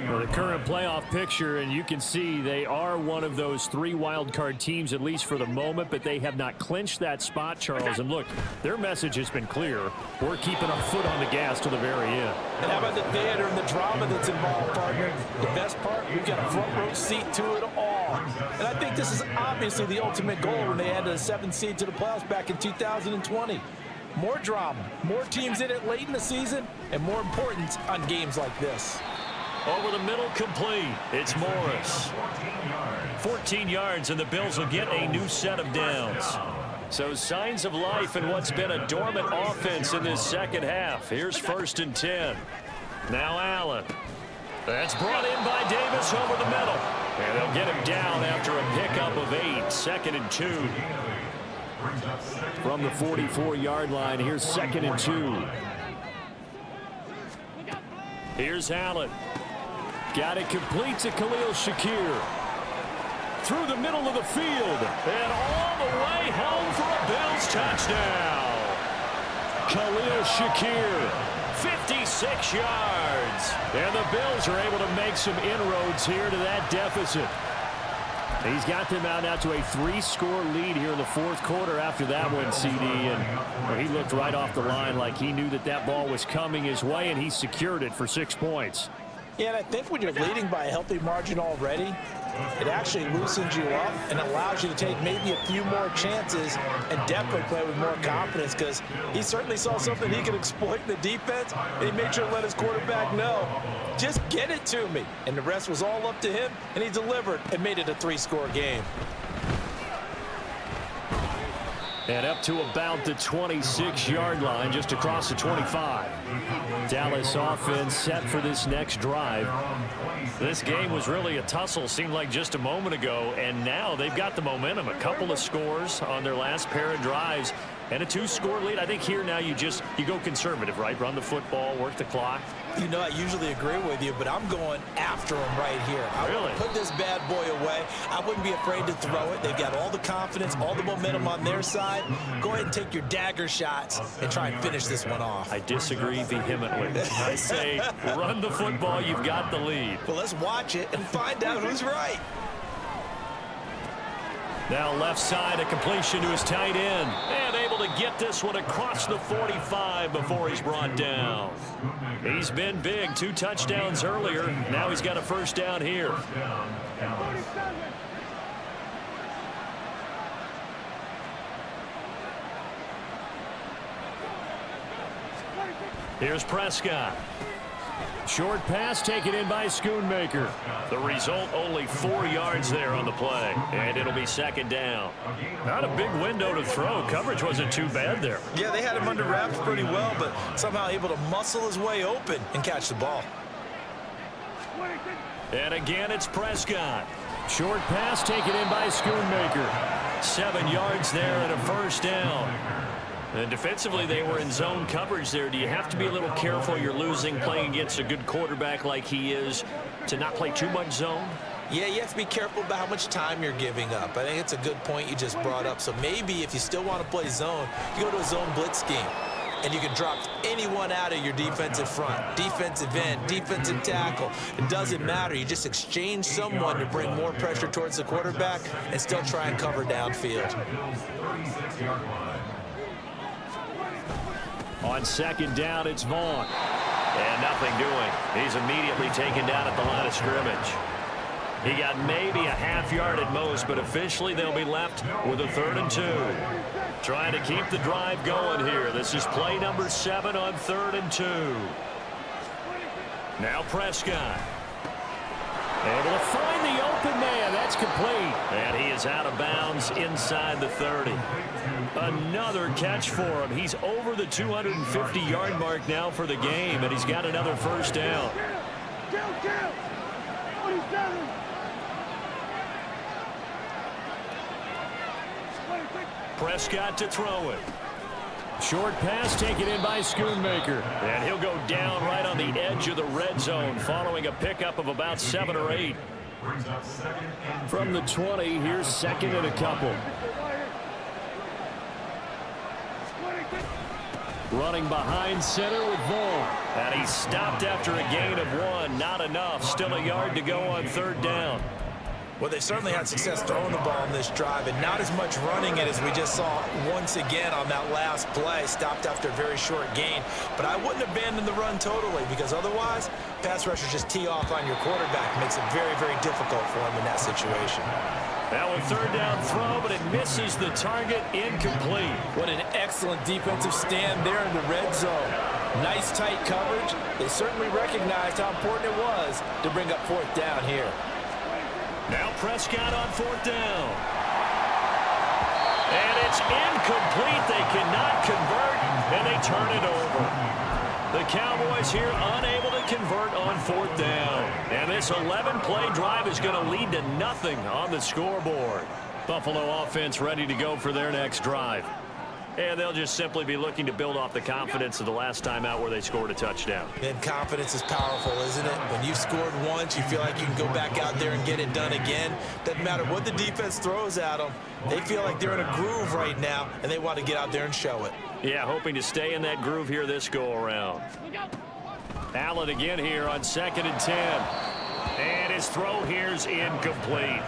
Well, the current playoff picture, and you can see they are one of those 3 wild card teams, at least for the moment, but they have not clinched that spot, Charles. And look, their message has been clear. We're keeping our foot on the gas to the very end.
And how about the theater and the drama that's involved, partner? The best part, we've got a front row seat to it all. And I think this is obviously the ultimate goal when they added a 7th seed to the playoffs back in 2020. More drama, more teams in it late in the season, and more importance on games like this.
Over the middle, complete. It's Morris. 14 yards, and the Bills will get a new set of downs. So signs of life in what's been a dormant offense in this second half. Here's 1st and 10. Now Allen. That's brought in by Davis over the middle. And they'll get him down after a pickup of 8. 2nd and 2. From the 44-yard line, here's 2nd and 2. Here's Allen. Got it complete to Khalil Shakir. Through the middle of the field. And all the way home for a Bills touchdown. Khalil Shakir, 56 yards. And the Bills are able to make some inroads here to that deficit. He's got them out now to a 3-score lead here in the fourth quarter after that one, CD. And he looked right off the line like he knew that that ball was coming his way, and he secured it for 6 points.
Yeah, and I think when you're leading by a healthy margin already, it actually loosens you up and allows you to take maybe a few more chances and definitely play with more confidence, because he certainly saw something he could exploit in the defense, and he made sure to let his quarterback know, just get it to me. And the rest was all up to him, and he delivered and made it a 3-score game.
And up to about the 26-yard line, just across the 25. Dallas offense set for this next drive. This game was really a tussle, seemed like just a moment ago, and now they've got the momentum. A couple of scores on their last pair of drives and a 2-score lead. I think here now you go conservative, right? Run the football, work the clock.
You know, I usually agree with you, but I'm going after him right here. I
really
put this bad boy away. I wouldn't be afraid to throw it. They've got all the confidence, all the momentum on their side. Go ahead and take your dagger shots and try and finish this one off.
I disagree vehemently. I say run the football. You've got the lead.
Well, let's watch it and find out who's right.
Now left side, a completion to his tight end. And able to get this one across the 45 before he's brought down. He's been big. 2 touchdowns earlier. Now he's got a first down here. Here's Prescott. Short pass taken in by Schoonmaker. The result, only 4 yards there on the play. And it'll be 2nd down. Not a big window to throw. Coverage wasn't too bad there.
Yeah, they had him under wraps pretty well, but somehow able to muscle his way open and catch the ball.
And again, it's Prescott. Short pass taken in by Schoonmaker. 7 yards there and a first down. And defensively, they were in zone coverage there. Do you have to be a little careful you're losing playing against a good quarterback like he is to not play too much zone?
Yeah, you have to be careful about how much time you're giving up. I think it's a good point you just brought up. So maybe if you still want to play zone, you go to a zone blitz scheme. And you can drop anyone out of your defensive front, defensive end, defensive tackle. It doesn't matter. You just exchange someone to bring more pressure towards the quarterback and still try and cover downfield.
On second down, it's Vaughn. And nothing doing. He's immediately taken down at the line of scrimmage. He got maybe a half yard at most, but officially they'll be left with a 3rd and 2. Trying to keep the drive going here. This is play number 7 on 3rd and 2. Now Prescott. Able to find the open man. That's complete. And he is out of bounds inside the 30. Another catch for him. He's over the 250-yard mark now for the game, and he's got another first down. Prescott to throw it. Short pass taken in by Schoonmaker. And he'll go down right on the edge of the red zone following a pickup of about 7 or 8. From the 20, here's 2nd and a couple. Running behind center with Vaughn. And he stopped after a gain of 1. Not enough. Still a yard to go on 3rd down.
Well, they certainly had success throwing the ball in this drive, and not as much running it as we just saw once again on that last play. Stopped after a very short gain. But I wouldn't abandon the run totally, because otherwise, pass rushers just tee off on your quarterback. Makes it very, very difficult for him in that situation.
Now a 3rd down throw, but it misses the target. Incomplete.
What an excellent defensive stand there in the red zone. Nice tight coverage. They certainly recognized how important it was to bring up 4th down here.
Now Prescott on 4th down. And it's incomplete. They cannot convert, and they turn it over. The Cowboys here unable to convert on 4th down. And this 11-play drive is going to lead to nothing on the scoreboard. Buffalo offense ready to go for their next drive. And they'll just simply be looking to build off the confidence of the last time out where they scored a touchdown.
And confidence is powerful, isn't it? When you've scored once, you feel like you can go back out there and get it done again. Doesn't matter what the defense throws at them. They feel like they're in a groove right now, and they want to get out there and show it.
Yeah, hoping to stay in that groove here this go-around. Allen again here on 2nd and 10. And his throw here's incomplete.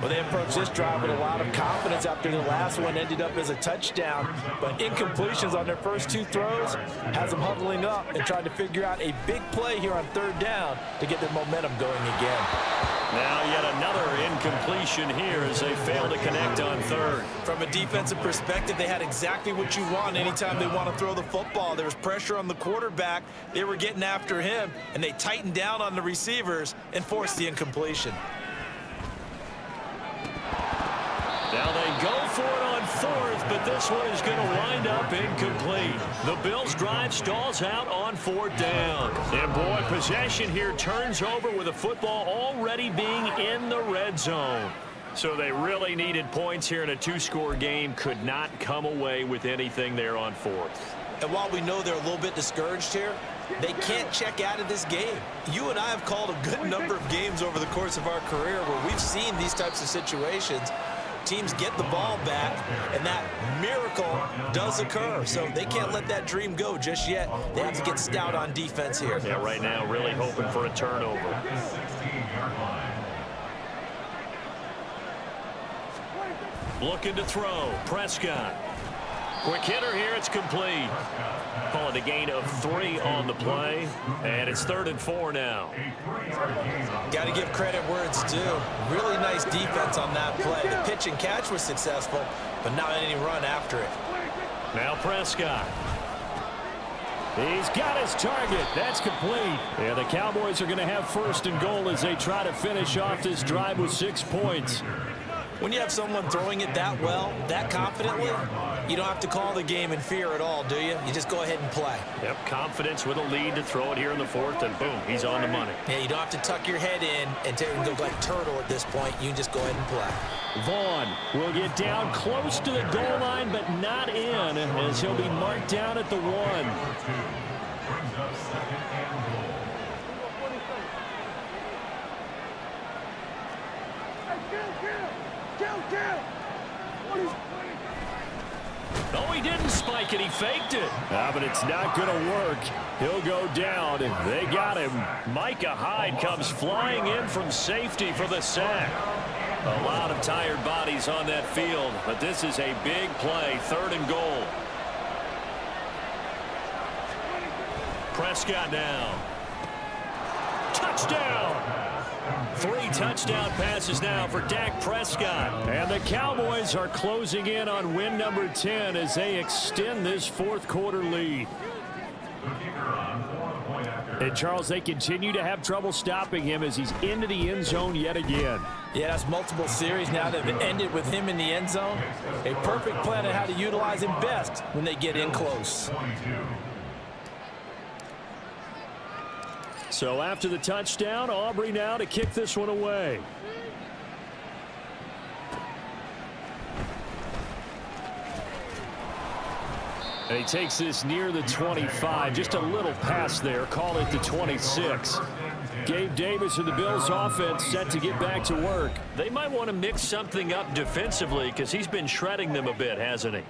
Well, they approached this drive with a lot of confidence after the last one ended up as a touchdown. But incompletions on their first 2 throws has them huddling up and trying to figure out a big play here on 3rd down to get their momentum going again.
Now yet another incompletion here as they fail to connect on 3rd.
From a defensive perspective, they had exactly what you want anytime they want to throw the football. There was pressure on the quarterback. They were getting after him, and they tightened down on the receivers and forced the incompletion.
Now they go for it on 4th, but this one is going to wind up incomplete. The Bills' drive stalls out on 4th down. And boy, possession here turns over with the football already being in the red zone. So they really needed points here in a 2-score game. Could not come away with anything there on 4th.
And while we know they're a little bit discouraged here, they can't check out of this game. You and I have called a good number of games over the course of our career where we've seen these types of situations. Teams get the ball back, and that miracle does occur. So they can't let that dream go just yet. They have to get stout on defense here.
Yeah, right now really hoping for a turnover. Looking to throw. Prescott. Quick hitter here. It's complete. Call it a gain of 3 on the play. And it's 3rd and 4 now.
Got to give credit where it's due. Really nice defense on that play. The pitch and catch was successful, but not any run after it.
Now Prescott. He's got his target. That's complete. Yeah, the Cowboys are going to have 1st and goal as they try to finish off this drive with 6 points.
When you have someone throwing it that well, that confidently, you don't have to call the game in fear at all, do you? You just go ahead and play.
Yep, confidence with a lead to throw it here in the fourth, and boom, he's on the money.
Yeah, you don't have to tuck your head in and go like turtle at this point. You can just go ahead and play.
Vaughn will get down close to the goal line, but not in, as he'll be marked down at the 1.
Brings up second and goal.
No, he didn't spike it. He faked it. But it's not going to work. He'll go down, and they got him. Micah Hyde comes flying in from safety for the sack. A lot of tired bodies on that field, but this is a big play. 3rd and goal. Prescott now. Touchdown! 3 touchdown passes now for Dak Prescott. And the Cowboys are closing in on win number 10 as they extend this 4th quarter lead. And, Charles, they continue to have trouble stopping him as he's into the end zone yet again.
Yeah, that's multiple series now that have ended with him in the end zone. A perfect plan on how to utilize him best when they get in close.
So after the touchdown, Aubrey now to kick this one away. And he takes this near the 25. Just a little pass there. Call it the 26. Gabe Davis and the Bills offense set to get back to work. They might want to mix something up defensively because he's been shredding them a bit, hasn't he?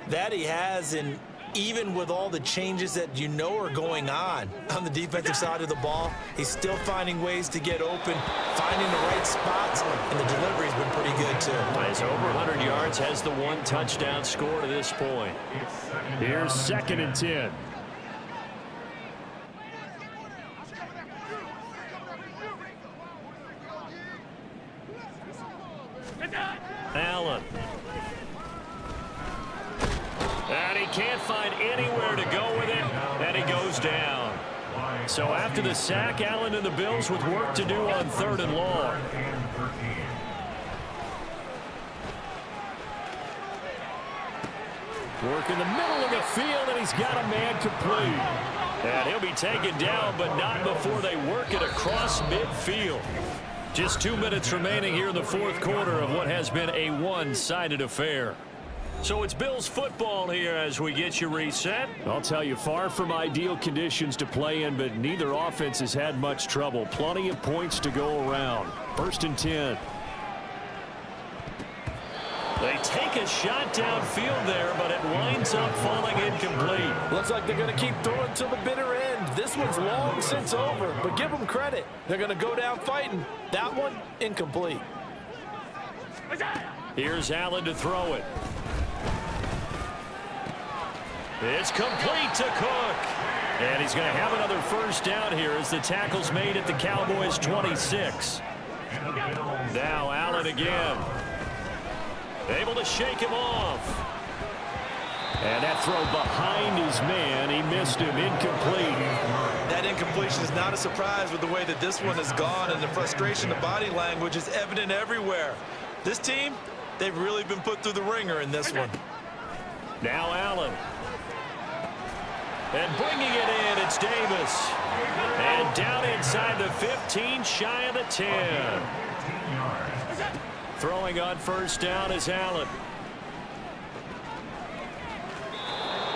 That he has, and even with all the changes that you know are going on the defensive side of the ball, he's still finding ways to get open, finding the right spots, and the delivery's been pretty good too.
He's over 100 yards, has the 1 touchdown score to this point. Here's 2nd and 10. Allen. And he can't find anywhere to go with it, and he goes down. So after the sack, Allen and the Bills with work to do on 3rd and long. Work in the middle of the field, and he's got a man complete. And he'll be taken down, but not before they work it across midfield. Just 2 minutes remaining here in the 4th quarter of what has been a one-sided affair. So it's Bills football here as we get you reset. I'll tell you, far from ideal conditions to play in, but neither offense has had much trouble. Plenty of points to go around. 1st and 10. They take a shot downfield there, but it winds up falling incomplete.
Looks like they're going to keep throwing to the bitter end. This one's long since over, but give them credit. They're going to go down fighting. That one, incomplete.
Here's Allen to throw it. It's complete to Cook. And he's going to have another 1st down here as the tackle's made at the Cowboys' 26. Now Allen again. Able to shake him off. And that throw behind his man. He missed him. Incomplete.
That incompletion is not a surprise with the way that this one has gone, and the frustration, the body language is evident everywhere. This team, they've really been put through the ringer in this one.
Now Allen. And bringing it in, it's Davis. And down inside the 15, shy of the 10. Throwing on 1st down is Allen.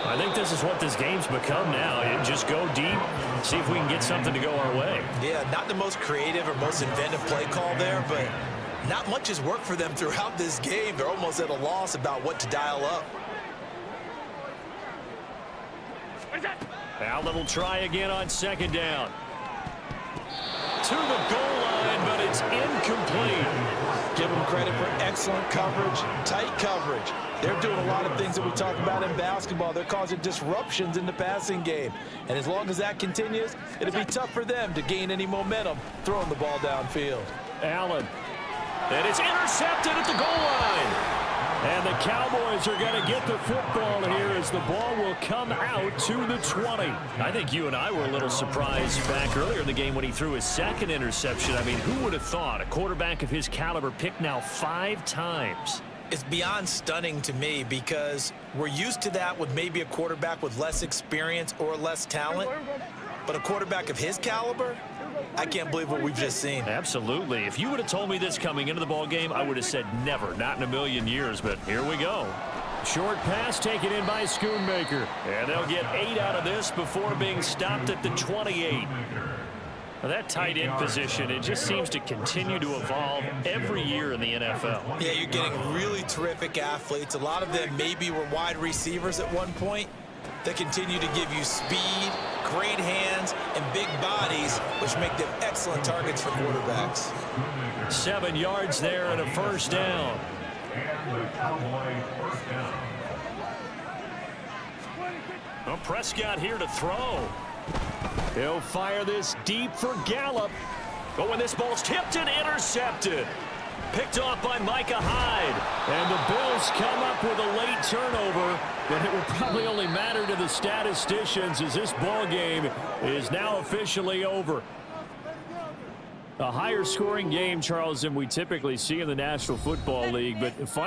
I think this is what this game's become now. You just go deep, see if we can get something to go our way.
Yeah, not the most creative or most inventive play call there, but not much has worked for them throughout this game. They're almost at a loss about what to dial up.
Allen will try again on 2nd down. To the goal line, but it's incomplete.
Give them credit for excellent coverage, tight coverage. They're doing a lot of things that we talk about in basketball. They're causing disruptions in the passing game. And as long as that continues, it'll be tough for them to gain any momentum throwing the ball downfield.
Allen. And it's intercepted at the goal line. And the Cowboys are going to get the football here as the ball will come out to the 20.
I think you and I were a little surprised back earlier in the game when he threw his second interception. I mean, who would have thought a quarterback of his caliber picked now 5 times?
It's beyond stunning to me because we're used to that with maybe a quarterback with less experience or less talent. But a quarterback of his caliber, I can't believe what we've just seen.
Absolutely. If you would have told me this coming into the ball game, I would have said never, not in a million years. But here we go.
Short pass taken in by Schoonmaker.
And they'll get 8 out of this before being stopped at the 28. Now that tight end position, it just seems to continue to evolve every year in the NFL.
Yeah, you're getting really terrific athletes. A lot of them maybe were wide receivers at one point. They continue to give you speed, great hands, and big bodies, which make them excellent targets for quarterbacks.
7 yards there and a first down.
And the Cowboy first down.
Well, Prescott here to throw.
He'll fire this deep for Gallup.
Oh, and this ball's tipped and intercepted. Picked off by Micah Hyde.
And the Bills come up with a late turnover, but it will probably only matter to the statisticians as this ball game is now officially over. A higher scoring game, Charles, than we typically see in the National Football League, but fun.